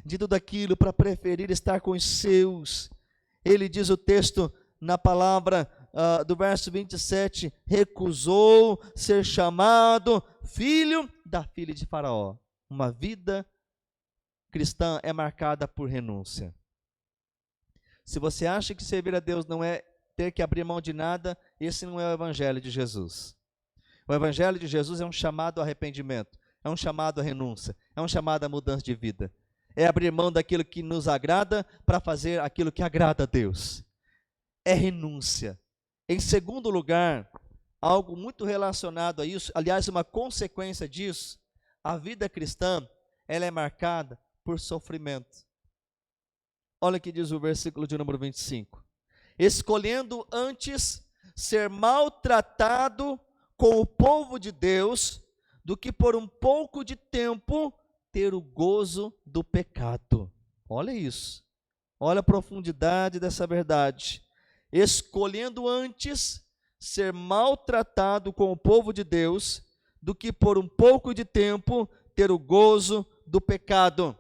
de tudo aquilo, para preferir estar com os seus. Ele diz o texto, na palavra do verso 27, recusou ser chamado filho da filha de Faraó. Uma vida cristã é marcada por renúncia. Se você acha que servir a Deus não é ter que abrir mão de nada, esse não é o evangelho de Jesus. O evangelho de Jesus é um chamado ao arrependimento, é um chamado à renúncia, é um chamado à mudança de vida. É abrir mão daquilo que nos agrada para fazer aquilo que agrada a Deus. É renúncia. Em segundo lugar, algo muito relacionado a isso, aliás, uma consequência disso, a vida cristã, ela é marcada por sofrimento. Olha o que diz o versículo de número 25. Escolhendo antes ser maltratado com o povo de Deus, do que por um pouco de tempo ter o gozo do pecado. Olha isso. Olha a profundidade dessa verdade. Escolhendo antes ser maltratado com o povo de Deus, do que por um pouco de tempo ter o gozo do pecado.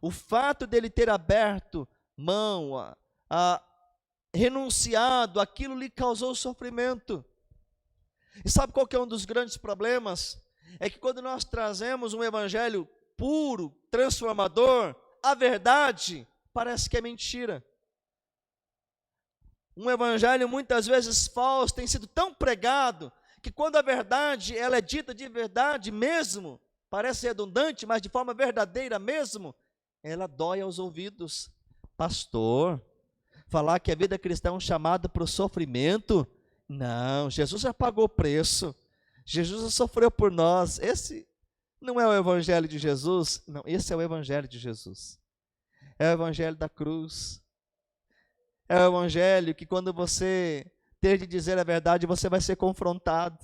O fato dele ter aberto mão, renunciado, aquilo lhe causou sofrimento. E sabe qual que é um dos grandes problemas? É que quando nós trazemos um evangelho puro, transformador, a verdade parece que é mentira. Um evangelho muitas vezes falso tem sido tão pregado, que quando a verdade ela é dita de verdade mesmo, parece redundante, mas de forma verdadeira mesmo, ela dói aos ouvidos. Pastor, falar que a vida cristã é um chamado para o sofrimento, Não, Jesus já pagou o preço. Jesus já sofreu por nós. Esse não é o evangelho de Jesus, não, esse é o evangelho de Jesus. É o evangelho da cruz. É o evangelho que quando você ter de dizer a verdade, você vai ser confrontado.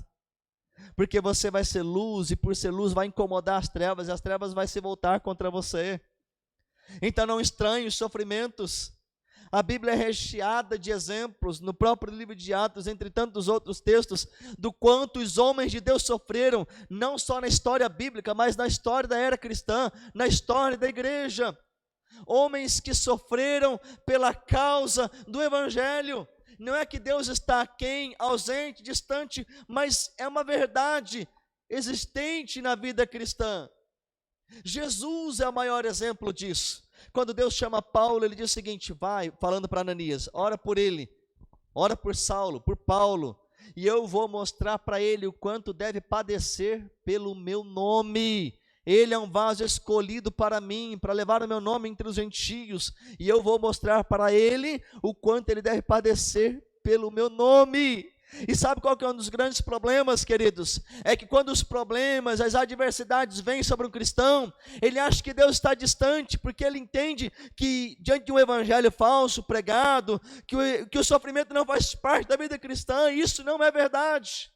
Porque você vai ser luz, e por ser luz vai incomodar as trevas, e as trevas vai se voltar contra você. Então não estranhe os sofrimentos. A Bíblia é recheada de exemplos, no próprio livro de Atos, entre tantos outros textos, do quanto os homens de Deus sofreram, não só na história bíblica, mas na história da era cristã, na história da igreja. Homens que sofreram pela causa do evangelho. Não é que Deus está aquém, ausente, distante, mas é uma verdade existente na vida cristã. Jesus é o maior exemplo disso. Quando Deus chama Paulo, ele diz o seguinte, vai, falando para Ananias, ora por ele, ora por Saulo, por Paulo, e eu vou mostrar para ele o quanto deve padecer pelo meu nome. Ele é um vaso escolhido para mim, para levar o meu nome entre os gentios, e eu vou mostrar para ele o quanto ele deve padecer pelo meu nome. E sabe qual que é um dos grandes problemas, queridos? É que quando os problemas, as adversidades vêm sobre um cristão, ele acha que Deus está distante, porque ele entende que diante de um evangelho falso, pregado, que o sofrimento não faz parte da vida cristã, e isso não é verdade.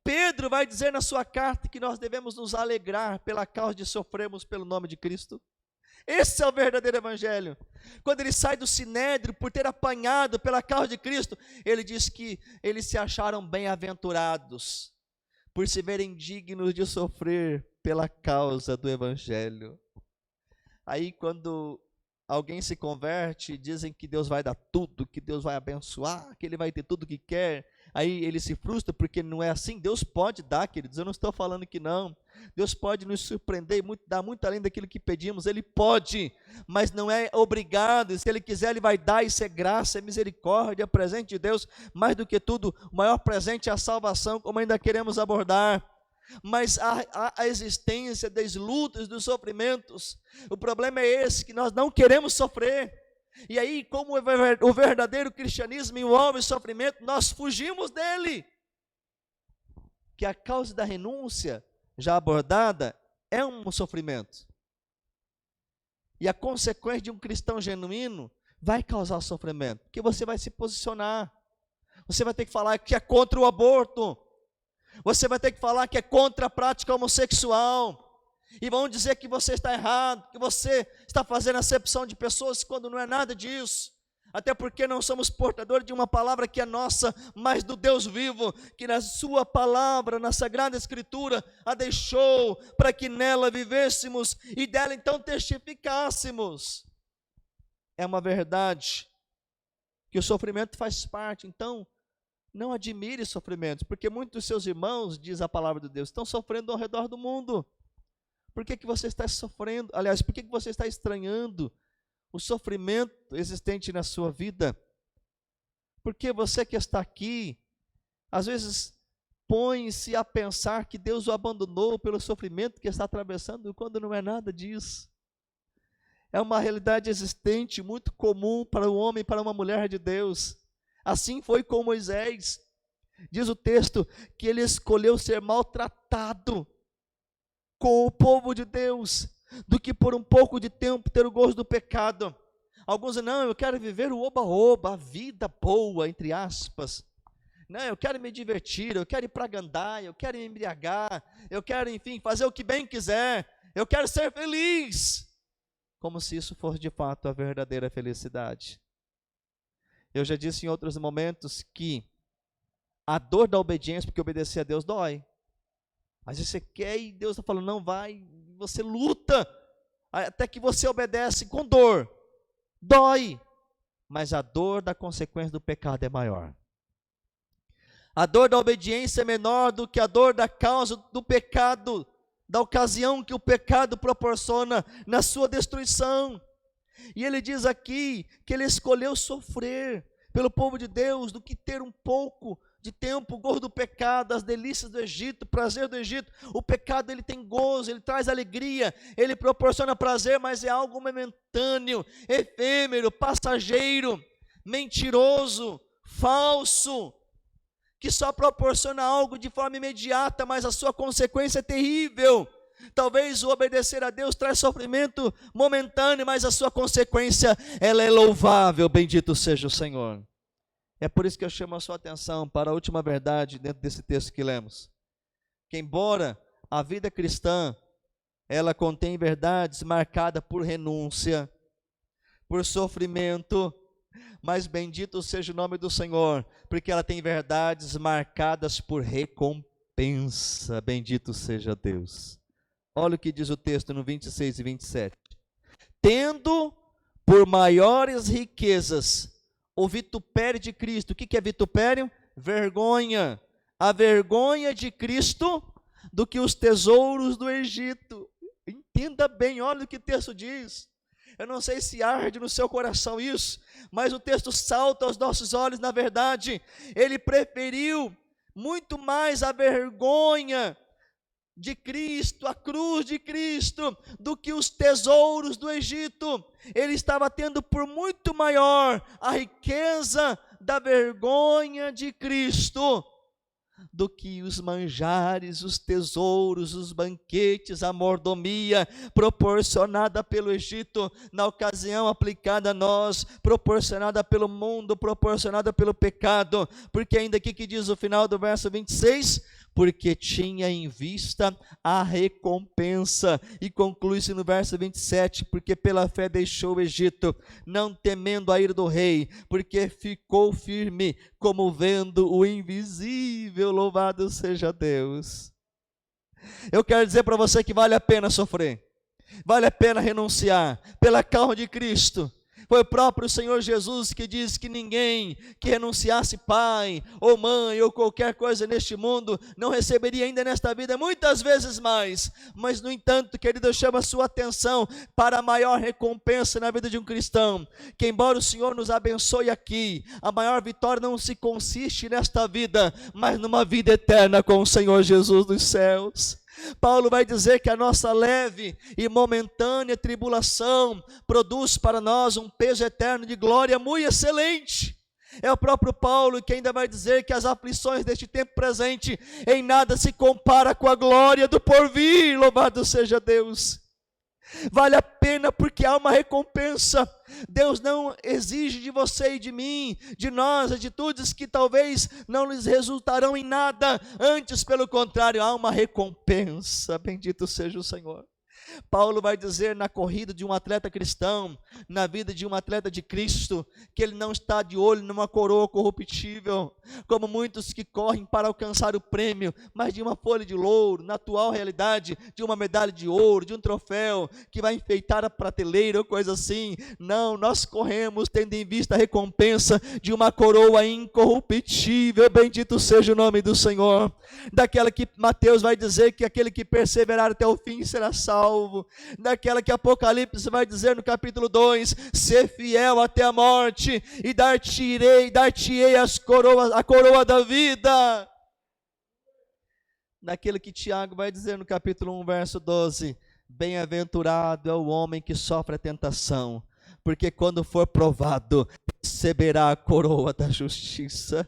Pedro vai dizer na sua carta que nós devemos nos alegrar pela causa de sofrermos pelo nome de Cristo. Esse é o verdadeiro evangelho. Quando ele sai do sinédrio por ter apanhado pela causa de Cristo, ele diz que eles se acharam bem-aventurados por se verem dignos de sofrer pela causa do evangelho. Aí quando alguém se converte, dizem que Deus vai dar tudo, que Deus vai abençoar, que ele vai ter tudo o que quer. Aí ele se frustra porque não é assim. Deus pode dar, queridos, eu não estou falando que não. Deus pode nos surpreender, dar muito além daquilo que pedimos, ele pode, mas não é obrigado. E se ele quiser, ele vai dar, isso é graça, é misericórdia, é presente de Deus. Mais do que tudo, o maior presente é a salvação, como ainda queremos abordar. Mas a existência das lutas, dos sofrimentos, o problema é esse, que nós não queremos sofrer. E aí, como o verdadeiro cristianismo envolve sofrimento, nós fugimos dele. Que a causa da renúncia, já abordada, é um sofrimento. E a consequência de um cristão genuíno vai causar sofrimento, porque você vai se posicionar. Você vai ter que falar que é contra o aborto. Você vai ter que falar que é contra a prática homossexual. E vão dizer que você está errado, que você está fazendo acepção de pessoas, quando não é nada disso. Até porque não somos portadores de uma palavra que é nossa, mas do Deus vivo, que na sua palavra, na Sagrada Escritura, a deixou para que nela vivêssemos e dela então testificássemos. É uma verdade que o sofrimento faz parte, então não admire sofrimentos, porque muitos dos seus irmãos, diz a palavra de Deus, estão sofrendo ao redor do mundo. Por que você está sofrendo? Aliás, por que você está estranhando o sofrimento existente na sua vida? Porque você que está aqui, às vezes põe-se a pensar que Deus o abandonou pelo sofrimento que está atravessando, quando não é nada disso. É uma realidade existente, muito comum para o homem e para uma mulher de Deus. Assim foi com Moisés. Diz o texto que ele escolheu ser maltratado com o povo de Deus, do que por um pouco de tempo ter o gosto do pecado. Alguns dizem, não, eu quero viver o oba-oba, a vida boa, entre aspas. Não, eu quero me divertir, eu quero ir para a gandaia, eu quero me embriagar, eu quero, enfim, fazer o que bem quiser, eu quero ser feliz. Como se isso fosse de fato a verdadeira felicidade. Eu já disse em outros momentos que a dor da obediência, porque obedecer a Deus dói. Mas você quer e Deus está falando, não vai, você luta, até que você obedece com dor, dói, mas a dor da consequência do pecado é maior. A dor da obediência é menor do que a dor da causa do pecado, da ocasião que o pecado proporciona na sua destruição. E ele diz aqui que ele escolheu sofrer pelo povo de Deus do que ter um pouco de tempo, o gozo do pecado, as delícias do Egito, o prazer do Egito. O pecado, ele tem gozo, ele traz alegria, ele proporciona prazer, mas é algo momentâneo, efêmero, passageiro, mentiroso, falso, que só proporciona algo de forma imediata, mas a sua consequência é terrível. Talvez o obedecer a Deus traz sofrimento momentâneo, mas a sua consequência, ela é louvável, bendito seja o Senhor. É por isso que eu chamo a sua atenção para a última verdade dentro desse texto que lemos. Que embora a vida cristã, ela contém verdades marcadas por renúncia, por sofrimento, mas bendito seja o nome do Senhor, porque ela tem verdades marcadas por recompensa, bendito seja Deus. Olha o que diz o texto no 26 e 27. Tendo por maiores riquezas o vitupério de Cristo. O que é vitupério? Vergonha. A vergonha de Cristo do que os tesouros do Egito. Entenda bem, olha o que o texto diz. Eu não sei se arde no seu coração isso, mas o texto salta aos nossos olhos, na verdade. Ele preferiu muito mais a vergonha de Cristo, a cruz de Cristo, do que os tesouros do Egito. Ele estava tendo por muito maior a riqueza da vergonha de Cristo, do que os manjares, os tesouros, os banquetes, a mordomia proporcionada pelo Egito, na ocasião aplicada a nós, proporcionada pelo mundo, proporcionada pelo pecado, porque ainda aqui que diz o final do verso 26, porque tinha em vista a recompensa, e conclui-se no verso 27, porque pela fé deixou o Egito, não temendo a ira do rei, porque ficou firme, como vendo o invisível, louvado seja Deus. Eu quero dizer para você que vale a pena sofrer, vale a pena renunciar, pela causa de Cristo. Foi o próprio Senhor Jesus que disse que ninguém que renunciasse pai, ou mãe, ou qualquer coisa neste mundo, não receberia ainda nesta vida muitas vezes mais. Mas no entanto, querido, eu chamo a sua atenção para a maior recompensa na vida de um cristão, que embora o Senhor nos abençoe aqui, a maior vitória não se consiste nesta vida, mas numa vida eterna com o Senhor Jesus dos céus. Paulo vai dizer que a nossa leve e momentânea tribulação produz para nós um peso eterno de glória muito excelente. É o próprio Paulo que ainda vai dizer que as aflições deste tempo presente em nada se compara com a glória do porvir, louvado seja Deus. Vale a pena porque há uma recompensa. Deus não exige de você e de mim, de nós, atitudes que talvez não lhes resultarão em nada. Antes, pelo contrário, há uma recompensa. Bendito seja o Senhor. Paulo vai dizer na corrida de um atleta cristão, na vida de um atleta de Cristo, que ele não está de olho numa coroa corruptível, como muitos que correm para alcançar o prêmio, mas de uma folha de louro, na atual realidade, de uma medalha de ouro, de um troféu, que vai enfeitar a prateleira ou coisa assim. Não, nós corremos tendo em vista a recompensa de uma coroa incorruptível, bendito seja o nome do Senhor, daquela que Mateus vai dizer que aquele que perseverar até o fim será salvo, daquela que Apocalipse vai dizer no capítulo 2, ser fiel até a morte, e dar-te-ei a coroa da vida, daquele que Tiago vai dizer no capítulo 1, verso 12, bem-aventurado é o homem que sofre a tentação, porque quando for provado, receberá a coroa da justiça.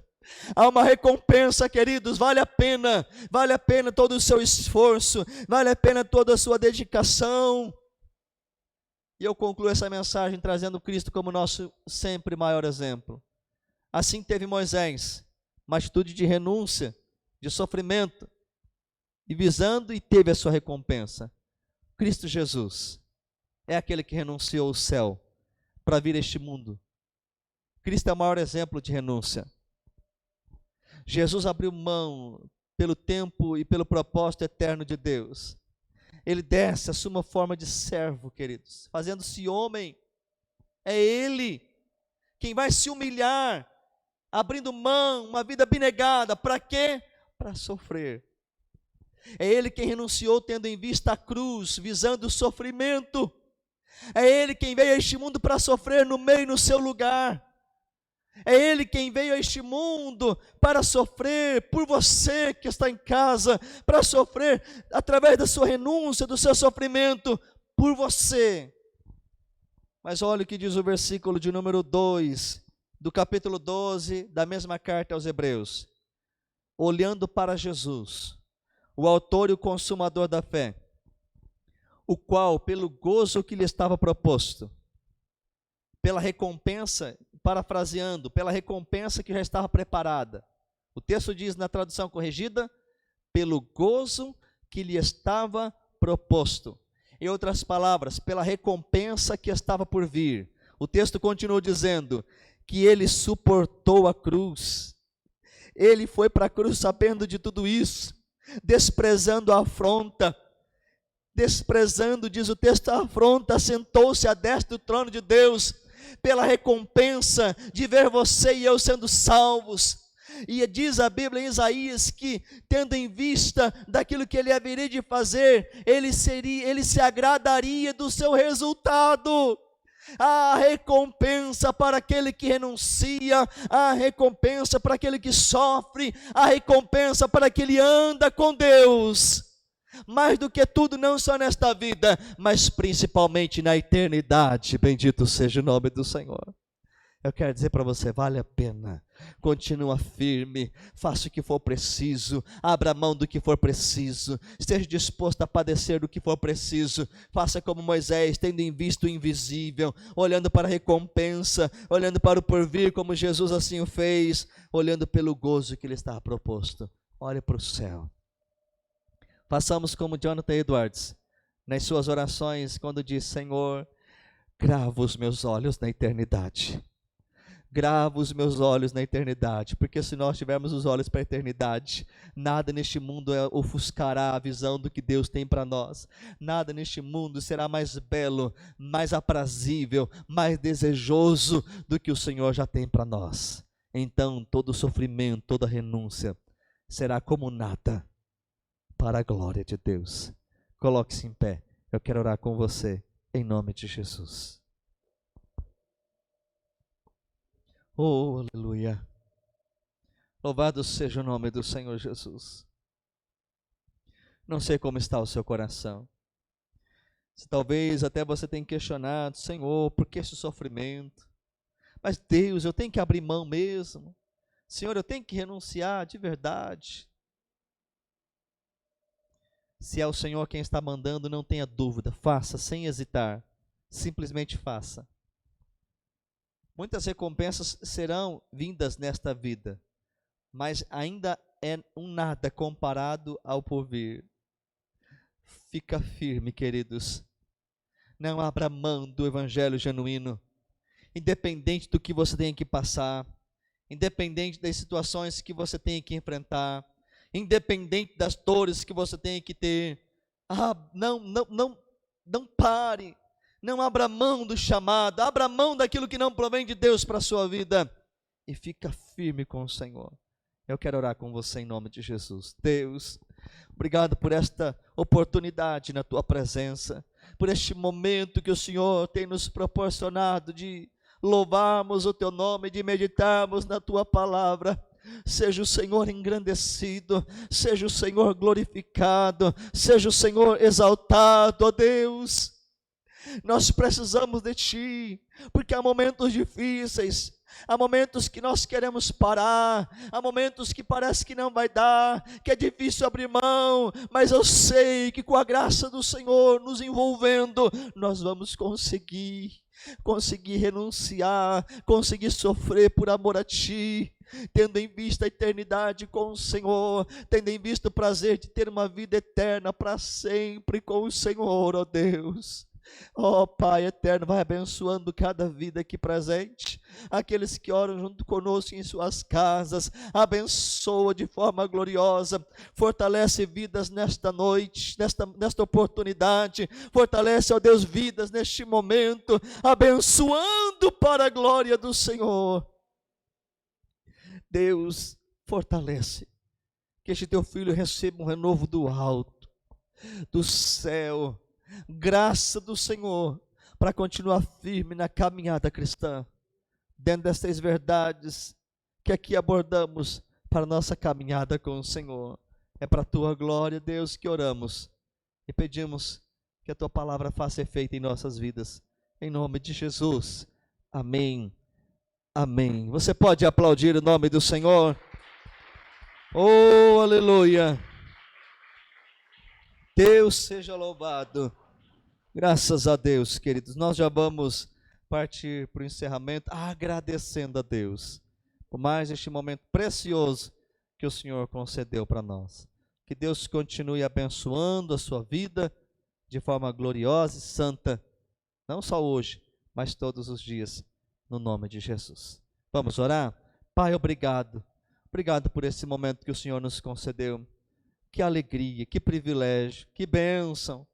Há uma recompensa, queridos, vale a pena todo o seu esforço, vale a pena toda a sua dedicação. E eu concluo essa mensagem trazendo Cristo como nosso sempre maior exemplo. Assim teve Moisés, uma atitude de renúncia, de sofrimento, e visando e teve a sua recompensa. Cristo Jesus é aquele que renunciou ao céu para vir a este mundo. Cristo é o maior exemplo de renúncia. Jesus abriu mão pelo tempo e pelo propósito eterno de Deus. Ele desce, assume uma forma de servo, queridos, fazendo-se homem. É Ele quem vai se humilhar, abrindo mão, uma vida abnegada. Para quê? Para sofrer. É Ele quem renunciou tendo em vista a cruz, visando o sofrimento. É Ele quem veio a este mundo para sofrer no meio e no seu lugar. É Ele quem veio a este mundo para sofrer por você que está em casa, para sofrer através da sua renúncia, do seu sofrimento, por você. Mas olha o que diz o versículo de número 2, do capítulo 12 da mesma carta aos Hebreus, olhando para Jesus, o autor e o consumador da fé, o qual, pelo gozo que lhe estava proposto, pela recompensa, parafraseando, pela recompensa que já estava preparada. O texto diz na tradução corrigida, pelo gozo que lhe estava proposto. Em outras palavras, pela recompensa que estava por vir. O texto continua dizendo que ele suportou a cruz. Ele foi para a cruz sabendo de tudo isso, desprezando a afronta. Desprezando, diz o texto, a afronta, sentou-se à destra do trono de Deus, pela recompensa de ver você e eu sendo salvos. E diz a Bíblia em Isaías que, tendo em vista daquilo que ele haveria de fazer, ele se agradaria do seu resultado. A recompensa para aquele que renuncia, a recompensa para aquele que sofre, a recompensa para aquele que anda com Deus. Mais do que tudo, não só nesta vida, mas principalmente na eternidade. Bendito seja o nome do Senhor. Eu quero dizer para você, vale a pena. Continua firme, faça o que for preciso, abra mão do que for preciso, esteja disposto a padecer do que for preciso. Faça como Moisés, tendo em vista o invisível, olhando para a recompensa, olhando para o porvir, como Jesus assim o fez, olhando pelo gozo que lhe estava proposto. Olhe para o céu. Façamos como Jonathan Edwards, nas suas orações, quando diz: Senhor, grava os meus olhos na eternidade. Grava os meus olhos na eternidade, porque se nós tivermos os olhos para a eternidade, nada neste mundo ofuscará a visão do que Deus tem para nós. Nada neste mundo será mais belo, mais aprazível, mais desejoso do que o Senhor já tem para nós. Então todo sofrimento, toda renúncia será como nada para a glória de Deus. Coloque-se em pé. Eu quero orar com você em nome de Jesus. Oh, aleluia. Louvado seja o nome do Senhor Jesus. Não sei como está o seu coração. Se talvez até você tenha questionado: Senhor, por que esse sofrimento? Mas Deus, eu tenho que abrir mão mesmo. Senhor, eu tenho que renunciar de verdade. Se é o Senhor quem está mandando, não tenha dúvida, faça sem hesitar, simplesmente faça. Muitas recompensas serão vindas nesta vida, mas ainda é um nada comparado ao porvir. Fica firme, queridos, não abra mão do evangelho genuíno, independente do que você tenha que passar, independente das situações que você tenha que enfrentar, independente das dores que você tenha que ter. Não pare, não abra mão do chamado, abra mão daquilo que não provém de Deus para a sua vida e fica firme com o Senhor. Eu quero orar com você em nome de Jesus. Deus, obrigado por esta oportunidade na tua presença, por este momento que o Senhor tem nos proporcionado de louvarmos o teu nome, de meditarmos na tua palavra. Seja o Senhor engrandecido, seja o Senhor glorificado, seja o Senhor exaltado, ó Deus. Nós precisamos de Ti, porque há momentos difíceis, há momentos que nós queremos parar, há momentos que parece que não vai dar, que é difícil abrir mão, mas eu sei que com a graça do Senhor nos envolvendo, nós vamos conseguir renunciar, conseguir sofrer por amor a Ti, tendo em vista a eternidade com o Senhor, tendo em vista o prazer de ter uma vida eterna para sempre com o Senhor, ó Deus. Ó Pai eterno, vai abençoando cada vida aqui presente, aqueles que oram junto conosco em suas casas, abençoa de forma gloriosa, fortalece vidas nesta noite, nesta oportunidade, fortalece, ó Deus, vidas neste momento, abençoando para a glória do Senhor. Deus, fortalece, que este teu filho receba um renovo do alto, do céu, graça do Senhor, para continuar firme na caminhada cristã, dentro destas verdades que aqui abordamos para a nossa caminhada com o Senhor. É para a tua glória, Deus, que oramos e pedimos que a tua palavra faça efeito em nossas vidas, em nome de Jesus, amém. Amém. Você pode aplaudir o nome do Senhor? Oh, aleluia. Deus seja louvado. Graças a Deus, queridos. Nós já vamos partir para o encerramento, agradecendo a Deus por mais este momento precioso que o Senhor concedeu para nós. Que Deus continue abençoando a sua vida de forma gloriosa e santa, não só hoje, mas todos os dias, no nome de Jesus. Vamos orar? Pai, obrigado. Obrigado por esse momento que o Senhor nos concedeu. Que alegria, que privilégio, que bênção.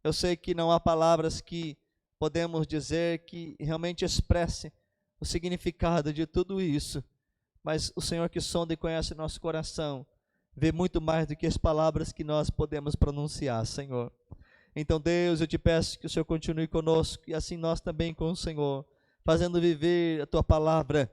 Eu sei que não há palavras que podemos dizer que realmente expressem o significado de tudo isso, mas o Senhor que sonda e conhece nosso coração, vê muito mais do que as palavras que nós podemos pronunciar, Senhor. Então, Deus, eu te peço que o Senhor continue conosco, e assim nós também com o Senhor, fazendo viver a tua palavra,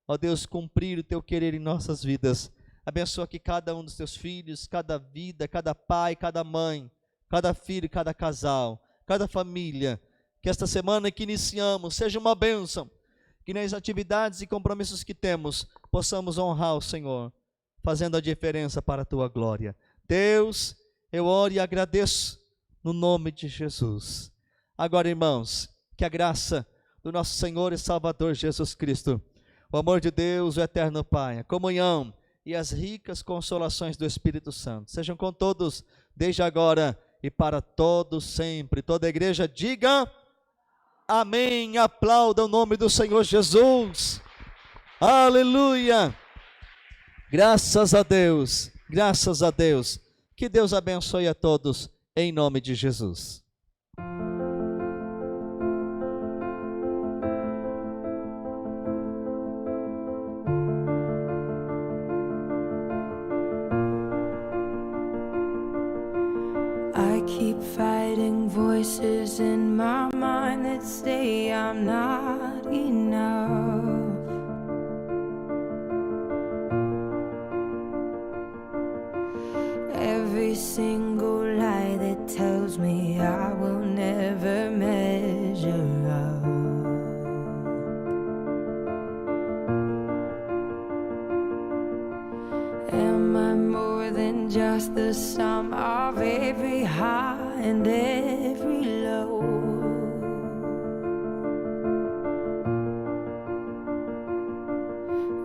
ó Deus, cumprir o teu querer em nossas vidas. Abençoa aqui cada um dos teus filhos, cada vida, cada pai, cada mãe, cada filho, cada casal, cada família. Que esta semana que iniciamos seja uma bênção, que nas atividades e compromissos que temos, possamos honrar o Senhor, fazendo a diferença para a tua glória. Deus, eu oro e agradeço no nome de Jesus. Agora, irmãos, que a graça do nosso Senhor e Salvador Jesus Cristo, o amor de Deus, o eterno Pai, a comunhão e as ricas consolações do Espírito Santo sejam com todos, desde agora e para todos sempre. Toda a igreja diga amém. Aplauda o nome do Senhor Jesus. Aleluia. Graças a Deus, graças a Deus. Que Deus abençoe a todos, em nome de Jesus. I keep fighting voices in my mind that say I'm not enough. Every single lie that tells me I will never measure up. Am I more than just the sum of every high and every low?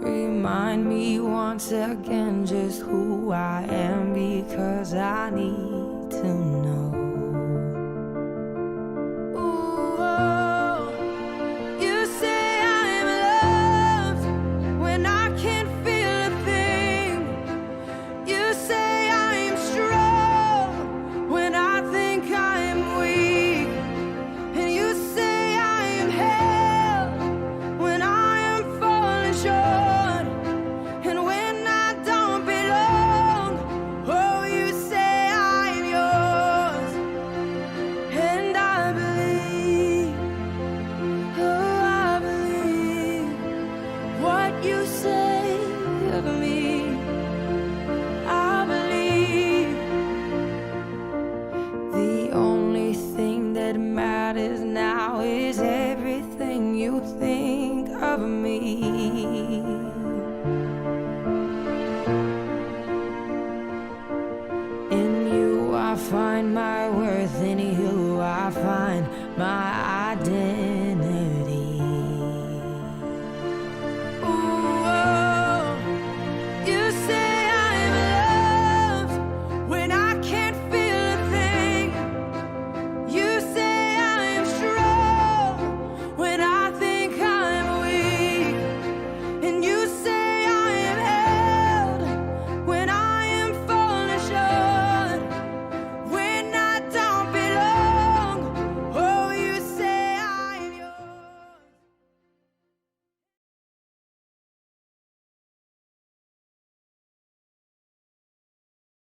Remind me once again just who I am, because I need to know. Ooh, oh, you say I'm loved when I can't feel a thing. You say I'm strong when I think I'm weak. And you say I'm held when I am falling short. Find my worth in you, I find my